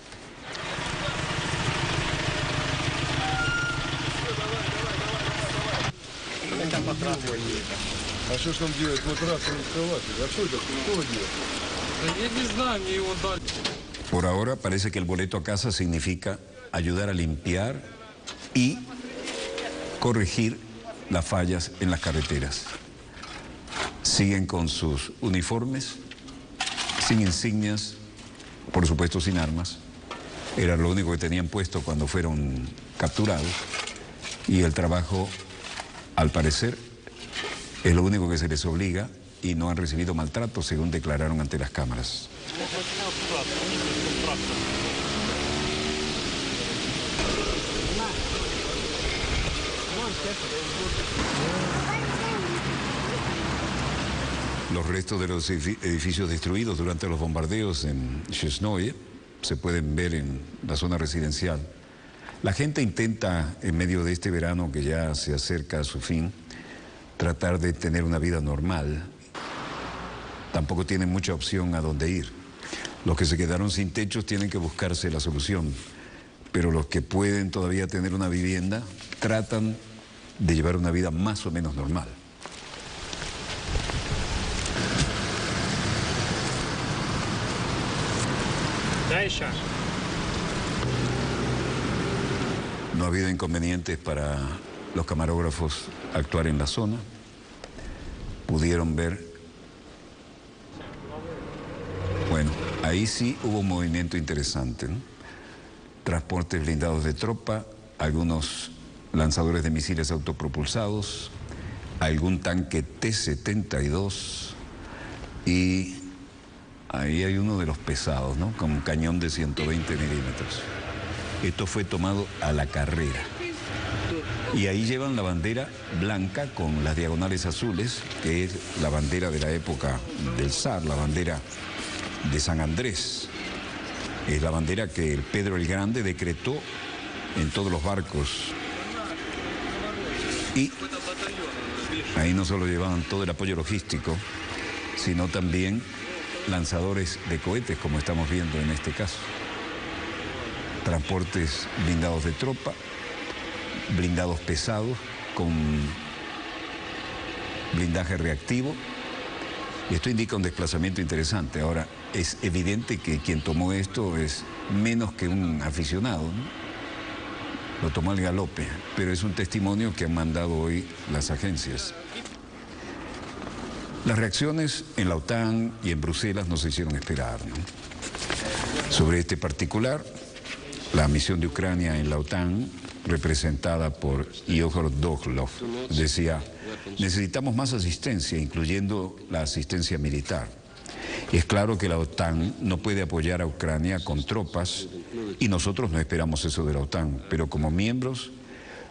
А что ж нам делать? Матрасы не кровати. А что это? Кто делает? Я не знаю, мне его дали. Por ahora parece que el boleto a casa significa ayudar a limpiar y corregir las fallas en las carreteras. Siguen con sus uniformes, sin insignias, por supuesto sin armas. Era lo único que tenían puesto cuando fueron capturados. Y el trabajo, al parecer, es lo único que se les obliga y no han recibido maltrato, según declararon ante las cámaras. Los restos de los edificios destruidos durante los bombardeos en Chesnoye se pueden ver en la zona residencial. La gente intenta, en medio de este verano que ya se acerca a su fin, tratar de tener una vida normal. Tampoco tienen mucha opción a dónde ir. Los que se quedaron sin techos tienen que buscarse la solución, pero los que pueden todavía tener una vivienda tratan de llevar una vida más o menos normal. No ha habido inconvenientes para los camarógrafos actuar en la zona. Pudieron ver, bueno, ahí sí hubo un movimiento interesante, ¿no? Transportes blindados de tropa, algunos lanzadores de misiles autopropulsados, algún tanque T-72 y ahí hay uno de los pesados, ¿no? Con un cañón de 120 milímetros. Esto fue tomado a la carrera. Y ahí llevan la bandera blanca con las diagonales azules, que es la bandera de la época del zar, la bandera de San Andrés. Es la bandera que Pedro el Grande decretó en todos los barcos. Y ahí no solo llevaban todo el apoyo logístico, sino también lanzadores de cohetes, como estamos viendo en este caso. Transportes blindados de tropa, blindados pesados con blindaje reactivo. Y esto indica un desplazamiento interesante. Ahora, es evidente que quien tomó esto es menos que un aficionado, ¿no? Lo tomó al galope, pero es un testimonio que han mandado hoy las agencias. Las reacciones en la OTAN y en Bruselas nos hicieron esperar, ¿no? Sobre este particular, la misión de Ucrania en la OTAN, representada por Ihor Doglov, decía, necesitamos más asistencia, incluyendo la asistencia militar. Y es claro que la OTAN no puede apoyar a Ucrania con tropas y nosotros no esperamos eso de la OTAN, pero como miembros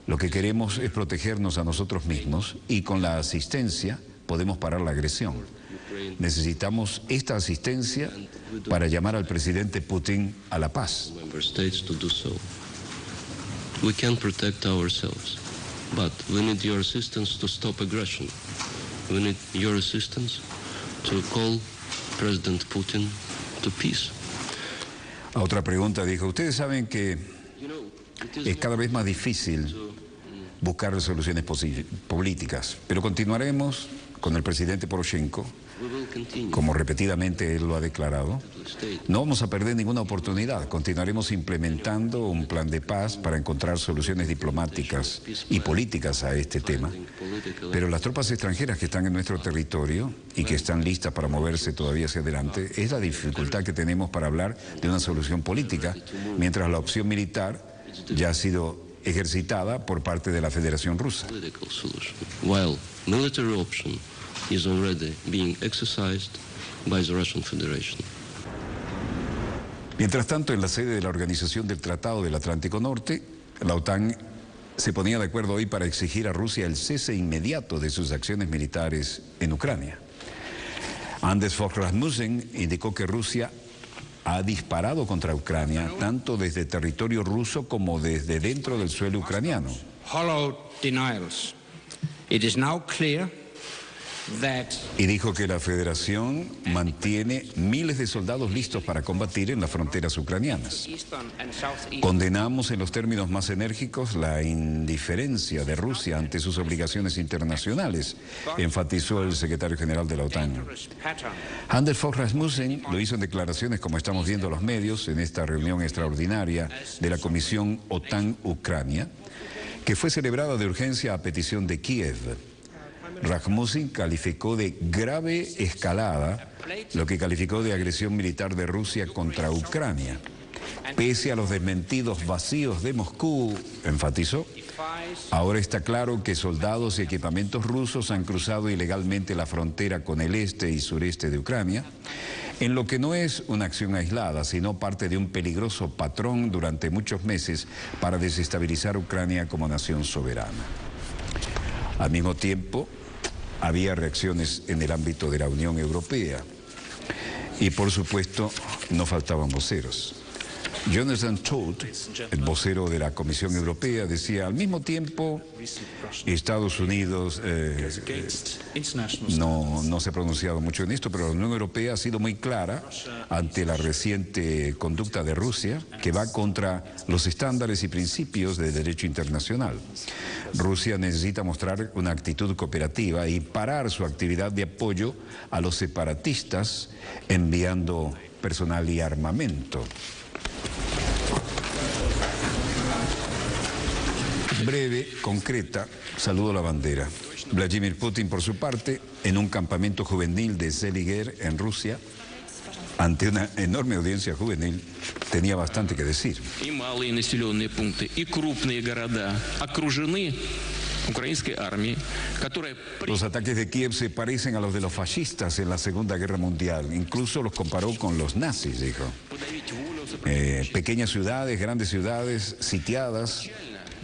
lo que queremos es protegernos a nosotros mismos y con la asistencia podemos parar la agresión. Necesitamos esta asistencia para llamar al presidente Putin a la paz. We can protect ourselves, but we need your assistance to stop aggression. We need your assistance to call President Putin to peace. A otra pregunta dijo, ustedes saben que es cada vez más difícil buscar soluciones políticas, pero continuaremos con el presidente Poroshenko, como repetidamente él lo ha declarado. No vamos a perder ninguna oportunidad, continuaremos implementando un plan de paz para encontrar soluciones diplomáticas y políticas a este tema. Pero las tropas extranjeras que están en nuestro territorio y que están listas para moverse todavía hacia adelante, es la dificultad que tenemos para hablar de una solución política, mientras la opción militar ya ha sido ejercitada por parte de la Federación Rusa. While military option is already being exercised by the Russian Federation. Mientras tanto, en la sede de la Organización del Tratado del Atlántico Norte, la OTAN se ponía de acuerdo hoy para exigir a Rusia el cese inmediato de sus acciones militares en Ucrania. Anders Fogh Rasmussen indicó que Rusia ha disparado contra Ucrania tanto desde territorio ruso como desde dentro del suelo ucraniano. Hollow denials. It is now clear that... Y dijo que la Federación mantiene miles de soldados listos para combatir en las fronteras ucranianas. Condenamos en los términos más enérgicos la indiferencia de Rusia ante sus obligaciones internacionales, enfatizó el secretario general de la OTAN. Anders Fogh Rasmussen lo hizo en declaraciones, como estamos viendo los medios, en esta reunión extraordinaria de la Comisión OTAN-Ucrania, que fue celebrada de urgencia a petición de Kiev. Rasmussen calificó de grave escalada lo que calificó de agresión militar de Rusia contra Ucrania. Pese a los desmentidos vacíos de Moscú, enfatizó, ahora está claro que soldados y equipamientos rusos han cruzado ilegalmente la frontera con el este y sureste de Ucrania, en lo que no es una acción aislada, sino parte de un peligroso patrón durante muchos meses para desestabilizar Ucrania como nación soberana. Al mismo tiempo, había reacciones en el ámbito de la Unión Europea y, por supuesto, no faltaban voceros. Jonathan Todd, el vocero de la Comisión Europea, decía, al mismo tiempo, Estados Unidos no se ha pronunciado mucho en esto, pero la Unión Europea ha sido muy clara ante la reciente conducta de Rusia, que va contra los estándares y principios de derecho internacional. Rusia necesita mostrar una actitud cooperativa y parar su actividad de apoyo a los separatistas, enviando personal y armamento. Breve, concreta, saludo a la bandera. Vladimir Putin, por su parte, en un campamento juvenil de Zeliger, en Rusia, ante una enorme audiencia juvenil, tenía bastante que decir. И малые населенные пункты, и крупные города окружены украинской армией, которая... Los ataques de Kiev se parecen a los de los fascistas en la Segunda Guerra Mundial. Incluso los comparó con los nazis, dijo. Pequeñas ciudades, grandes ciudades, sitiadas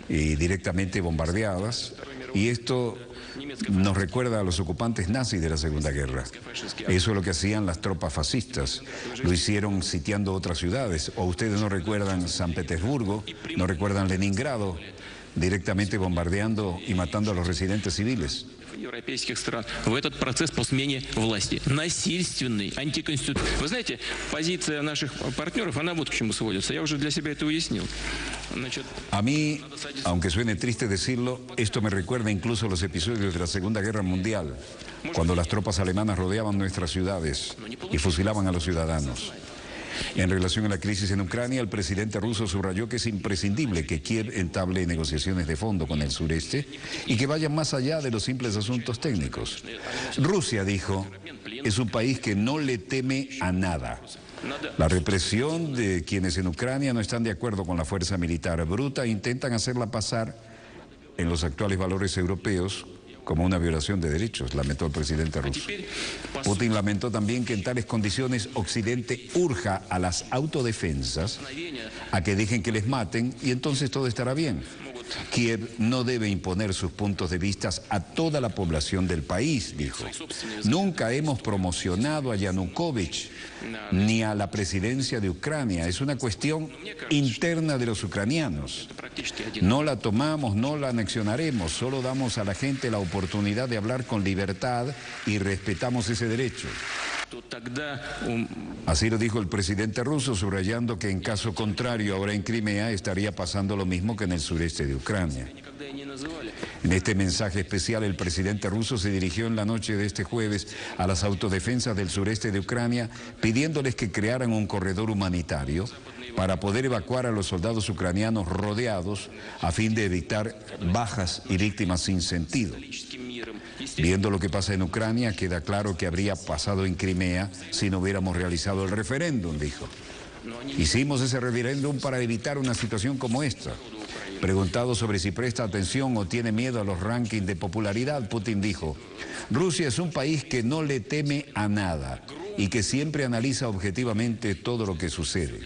y directamente bombardeadas. Y esto nos recuerda a los ocupantes nazis de la Segunda Guerra. Eso es lo que hacían las tropas fascistas. Lo hicieron sitiando otras ciudades. O ustedes no recuerdan San Petersburgo, no recuerdan Leningrado, directamente bombardeando y matando a los residentes civiles. Европейских стран в этот процесс по смене власти. Насильственный, антиконституционный. Вы знаете, позиция наших партнеров, она вот к чему сводится. Я уже для себя это уяснил. A mí, aunque suene triste decirlo, esto me recuerda incluso a los episodios de la Segunda Guerra Mundial, cuando las tropas alemanas rodeaban nuestras ciudades y fusilaban a los ciudadanos. En relación a la crisis en Ucrania, el presidente ruso subrayó que es imprescindible que Kiev entable negociaciones de fondo con el sureste y que vayan más allá de los simples asuntos técnicos. Rusia, dijo, es un país que no le teme a nada. La represión de quienes en Ucrania no están de acuerdo con la fuerza militar bruta intentan hacerla pasar en los actuales valores europeos como una violación de derechos, lamentó el presidente ruso. Putin lamentó también que en tales condiciones Occidente urja a las autodefensas a que dejen que les maten y entonces todo estará bien. Kiev no debe imponer sus puntos de vista a toda la población del país, dijo. Nunca hemos promocionado a Yanukovych ni a la presidencia de Ucrania. Es una cuestión interna de los ucranianos. No la tomamos, no la anexionaremos, solo damos a la gente la oportunidad de hablar con libertad y respetamos ese derecho. Así lo dijo el presidente ruso, subrayando que en caso contrario ahora en Crimea estaría pasando lo mismo que en el sureste de Ucrania. En este mensaje especial el presidente ruso se dirigió en la noche de este jueves a las autodefensas del sureste de Ucrania pidiéndoles que crearan un corredor humanitario para poder evacuar a los soldados ucranianos rodeados a fin de evitar bajas y víctimas sin sentido. Viendo lo que pasa en Ucrania, queda claro que habría pasado en Crimea si no hubiéramos realizado el referéndum, dijo. Hicimos ese referéndum para evitar una situación como esta. Preguntado sobre si presta atención o tiene miedo a los rankings de popularidad, Putin dijo: Rusia es un país que no le teme a nada y que siempre analiza objetivamente todo lo que sucede.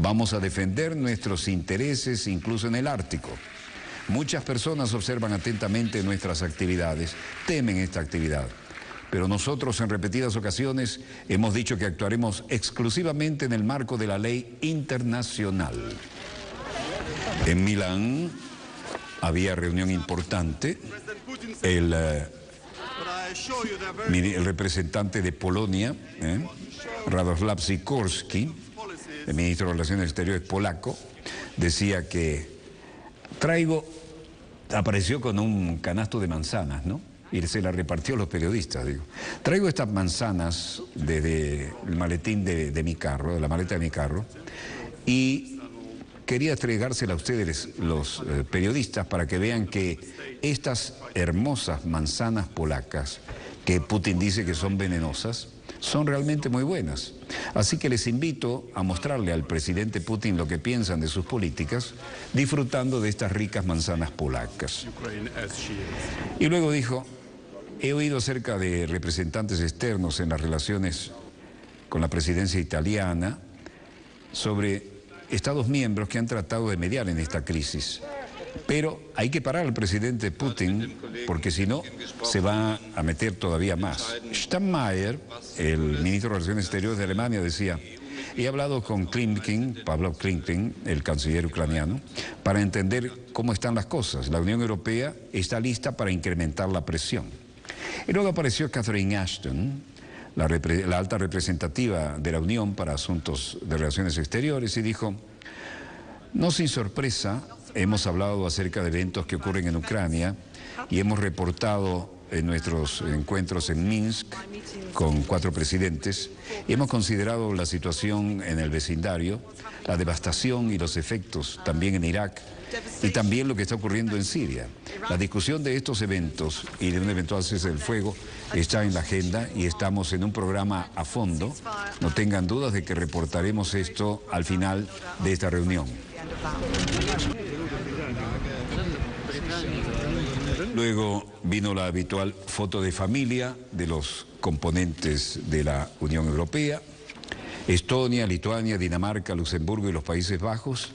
Vamos a defender nuestros intereses incluso en el Ártico. Muchas personas observan atentamente nuestras actividades, temen esta actividad. Pero nosotros en repetidas ocasiones hemos dicho que actuaremos exclusivamente en el marco de la ley internacional. En Milán había reunión importante. El representante de Polonia, Radosław Sikorski, el ministro de Relaciones Exteriores polaco, decía que apareció con un canasto de manzanas, ¿no? Y se la repartió a los periodistas, digo. Traigo estas manzanas desde el maletín de mi carro, de la maleta de mi carro, y quería entregárselas a ustedes, los periodistas, para que vean que estas hermosas manzanas polacas, que Putin dice que son venenosas, son realmente muy buenas. Así que les invito a mostrarle al presidente Putin lo que piensan de sus políticas, disfrutando de estas ricas manzanas polacas. Y luego dijo: he oído acerca de representantes externos en las relaciones con la presidencia italiana sobre Estados miembros que han tratado de mediar en esta crisis. Pero hay que parar al presidente Putin, porque si no, se va a meter todavía más. Steinmeier, el ministro de Relaciones Exteriores de Alemania, decía: he hablado con Pavlo Klimkin, el canciller ucraniano, para entender cómo están las cosas. La Unión Europea está lista para incrementar la presión. Y luego apareció Catherine Ashton, la alta representativa de la Unión para Asuntos de Relaciones Exteriores, y dijo: no sin sorpresa, hemos hablado acerca de eventos que ocurren en Ucrania y hemos reportado en nuestros encuentros en Minsk con 4 presidentes, y hemos considerado la situación en el vecindario, la devastación y los efectos también en Irak, y también lo que está ocurriendo en Siria. La discusión de estos eventos y de un eventual cese del fuego está en la agenda y estamos en un programa a fondo. No tengan dudas de que reportaremos esto al final de esta reunión. Luego vino la habitual foto de familia de los componentes de la Unión Europea. Estonia, Lituania, Dinamarca, Luxemburgo y los Países Bajos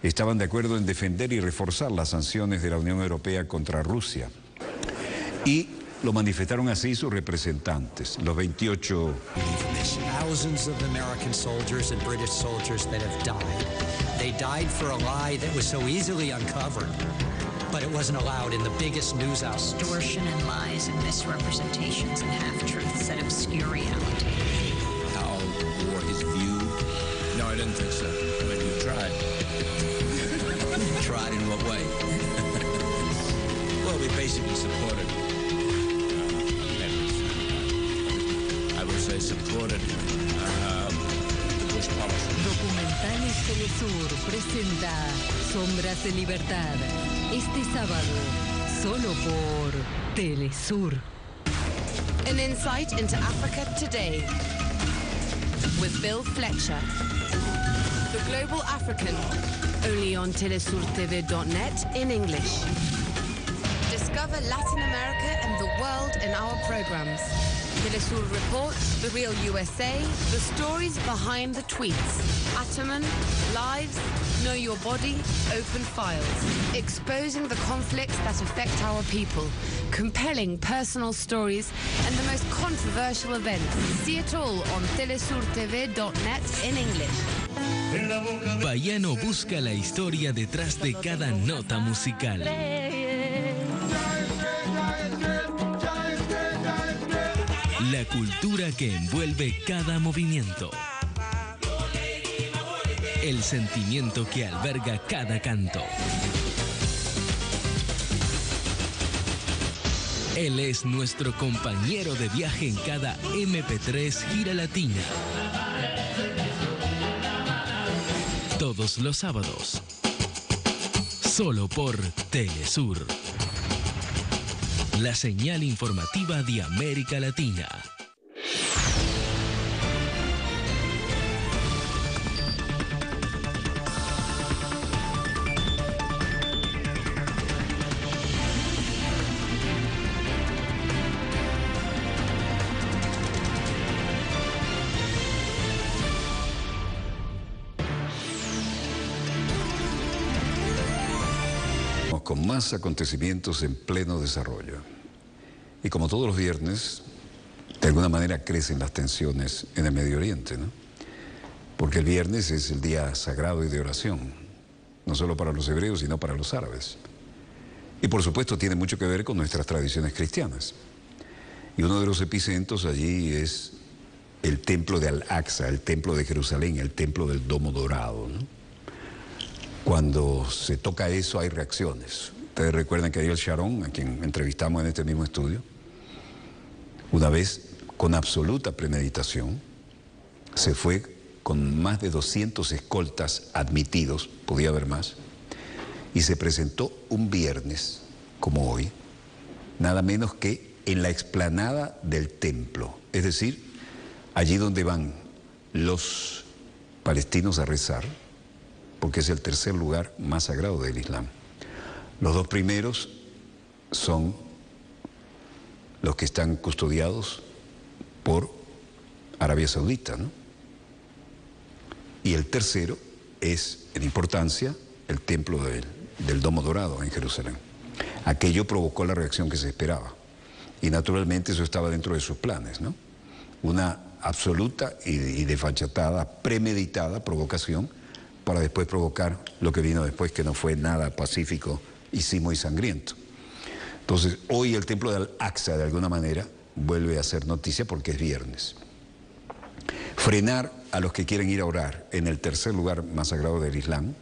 estaban de acuerdo en defender y reforzar las sanciones de la Unión Europea contra Rusia. Y lo manifestaron así sus representantes, los 28. Thousands of American soldiers and British soldiers that have died. They died for a lie that was so easily uncovered, but it wasn't allowed in the biggest news outlets. Distortion and lies and misrepresentations and half-truths that obscure reality. How war is viewed? No, I didn't think so. I mean, you tried. Tried in what way? Well, we basically supported. I would say supported the Bush policy. Documentales Telesur presenta Sombras de Libertad. Este sábado, solo por Telesur. An insight into Africa today with Bill Fletcher. The Global African, only on telesurtv.net in English. Discover Latin America and the world in our programs. Telesur Report, The Real USA, the stories behind the tweets. Ataman, Lives, Know Your Body, Open Files. Exposing the conflicts that affect our people. Compelling personal stories and the most controversial events. See it all on telesurtv.net in English. Baiano busca la historia detrás de cada nota musical. La cultura que envuelve cada movimiento. El sentimiento que alberga cada canto. Él es nuestro compañero de viaje en cada MP3 Gira Latina. Todos los sábados. Solo por Telesur. La señal informativa de América Latina. con más acontecimientos en pleno desarrollo. Y como todos los viernes, de alguna manera crecen las tensiones en el Medio Oriente, ¿no? Porque el viernes es el día sagrado y de oración, no solo para los hebreos, sino para los árabes. Y por supuesto tiene mucho que ver con nuestras tradiciones cristianas. Y uno de los epicentros allí es el templo de Al-Aqsa, el templo de Jerusalén, el templo del Domo Dorado, ¿no? Cuando se toca eso hay reacciones. Ustedes recuerdan que Ariel Sharon, a quien entrevistamos en este mismo estudio, una vez con absoluta premeditación, se fue con más de 200 escoltas admitidos, podía haber más, y se presentó un viernes, como hoy, nada menos que en la explanada del templo, es decir, allí donde van los palestinos a rezar, porque es el tercer lugar más sagrado del Islam. Los dos primeros son los que están custodiados por Arabia Saudita, ¿no? Y el tercero es, en importancia, el templo del Domo Dorado en Jerusalén. Aquello provocó la reacción que se esperaba. Y naturalmente eso estaba dentro de sus planes, ¿no? Una absoluta y desfachatada, premeditada provocación para después provocar lo que vino después, que no fue nada pacífico y sí muy sangriento. Entonces, hoy el templo de Al-Aqsa, de alguna manera, vuelve a ser noticia porque es viernes. Frenar a los que quieren ir a orar en el tercer lugar más sagrado del Islam,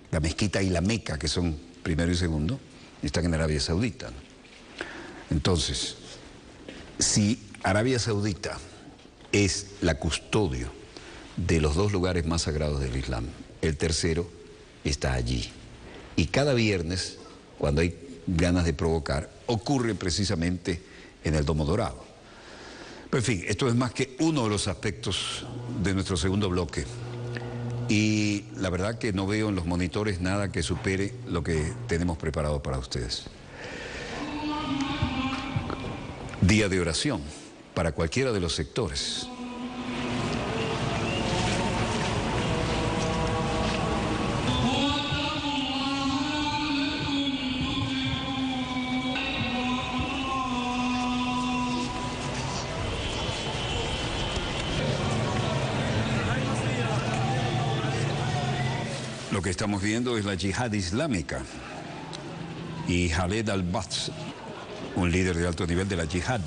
la mezquita y la Meca, que son primero y segundo, están en Arabia Saudita, ¿no? Entonces, si Arabia Saudita es la custodio de los dos lugares más sagrados del Islam, el tercero está allí. Y cada viernes, cuando hay ganas de provocar, ocurre precisamente en el Domo Dorado. Pero en fin, esto es más que uno de los aspectos de nuestro segundo bloque. Y la verdad que no veo en los monitores nada que supere lo que tenemos preparado para ustedes. Día de oración para cualquiera de los sectores. Lo que estamos viendo es la yihad islámica y Khaled al-Bats, un líder de alto nivel de la yihad,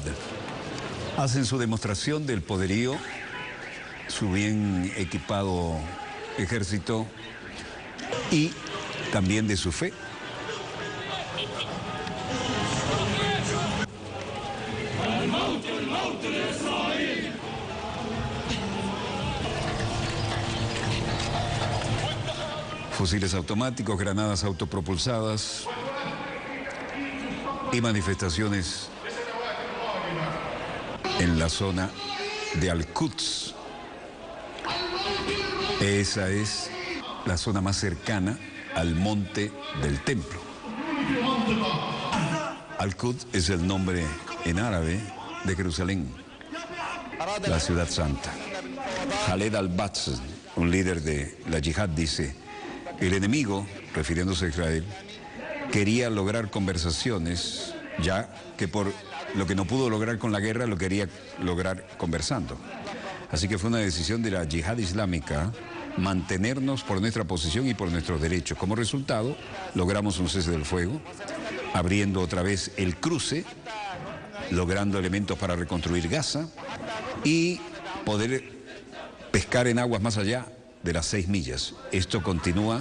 hacen su demostración del poderío, su bien equipado ejército y también de su fe. Fusiles automáticos, granadas autopropulsadas y manifestaciones en la zona de Al-Quds. Esa es la zona más cercana al monte del templo. Al-Quds es el nombre en árabe de Jerusalén, la ciudad santa. Khaled al-Bats, un líder de la yihad, dice: el enemigo, refiriéndose a Israel, quería lograr conversaciones, ya que por lo que no pudo lograr con la guerra, lo quería lograr conversando. Así que fue una decisión de la yihad islámica mantenernos por nuestra posición y por nuestros derechos. Como resultado, logramos un cese del fuego, abriendo otra vez el cruce, logrando elementos para reconstruir Gaza y poder pescar en aguas más allá de las 6 millas. Esto continúa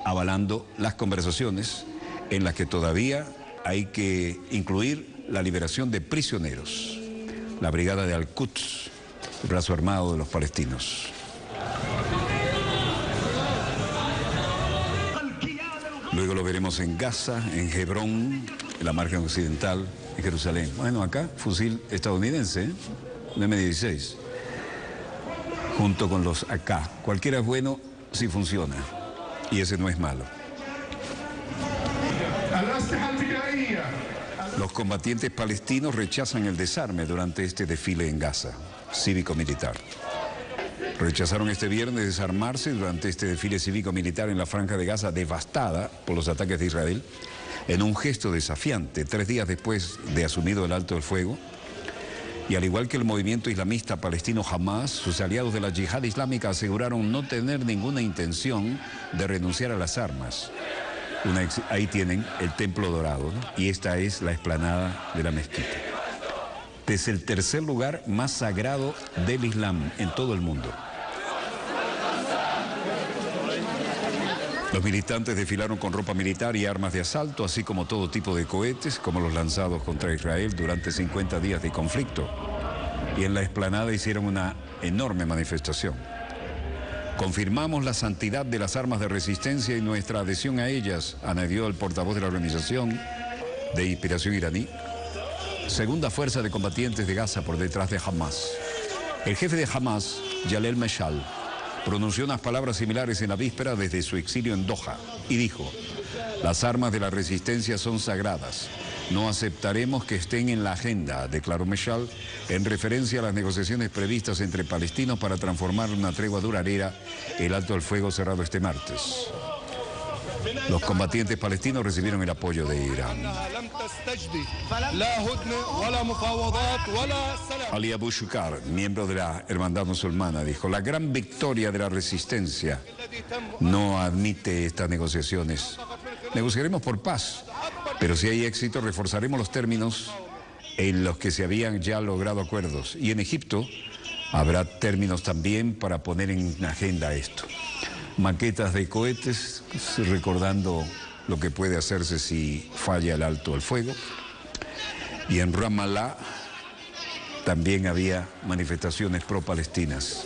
avalando las conversaciones en las que todavía hay que incluir la liberación de prisioneros. La brigada de Al-Quds, el brazo armado de los palestinos. Luego lo veremos en Gaza, en Hebrón, en la margen occidental, en Jerusalén. Bueno, acá, fusil estadounidense, ¿eh? Un M16. Junto con los AK. Cualquiera es bueno si funciona. Y ese no es malo. Los combatientes palestinos rechazan el desarme durante este desfile en Gaza, cívico-militar. Rechazaron este viernes desarmarse durante este desfile cívico-militar en la Franja de Gaza, devastada por los ataques de Israel, en un gesto desafiante, 3 días después de asumido el alto el fuego. Y al igual que el movimiento islamista palestino Hamas, sus aliados de la yihad islámica aseguraron no tener ninguna intención de renunciar a las armas. Ahí tienen el Templo Dorado, ¿no? Y esta es la explanada de la mezquita. Es el tercer lugar más sagrado del Islam en todo el mundo. Los militantes desfilaron con ropa militar y armas de asalto, así como todo tipo de cohetes, como los lanzados contra Israel durante 50 días de conflicto. Y en la explanada hicieron una enorme manifestación. Confirmamos la santidad de las armas de resistencia y nuestra adhesión a ellas, añadió el portavoz de la organización de inspiración iraní, segunda fuerza de combatientes de Gaza por detrás de Hamas. El jefe de Hamas, Yalel Meshal, pronunció unas palabras similares en la víspera desde su exilio en Doha y dijo: las armas de la resistencia son sagradas. No aceptaremos que estén en la agenda, declaró Meshal, en referencia a las negociaciones previstas entre palestinos para transformar una tregua duradera el alto al fuego cerrado este martes. Los combatientes palestinos recibieron el apoyo de Irán. Ali Abu Shukar, miembro de la Hermandad Musulmana, dijo: la gran victoria de la resistencia no admite estas negociaciones. Negociaremos por paz, pero si hay éxito reforzaremos los términos en los que se habían ya logrado acuerdos. Y en Egipto habrá términos también para poner en agenda esto. Maquetas de cohetes, recordando lo que puede hacerse si falla el alto al fuego. Y en Ramallah también había manifestaciones pro-palestinas.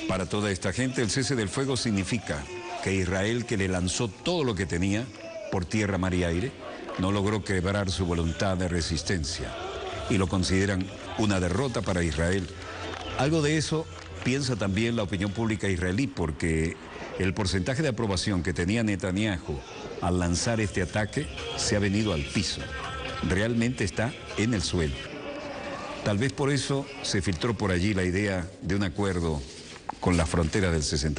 Para toda esta gente, el cese del fuego significa que Israel, que le lanzó todo lo que tenía por tierra, mar y aire, no logró quebrar su voluntad de resistencia y lo consideran una derrota para Israel. Algo de eso piensa también la opinión pública israelí, porque el porcentaje de aprobación que tenía Netanyahu al lanzar este ataque se ha venido al piso. Realmente está en el suelo. Tal vez por eso se filtró por allí la idea de un acuerdo con la frontera del 60.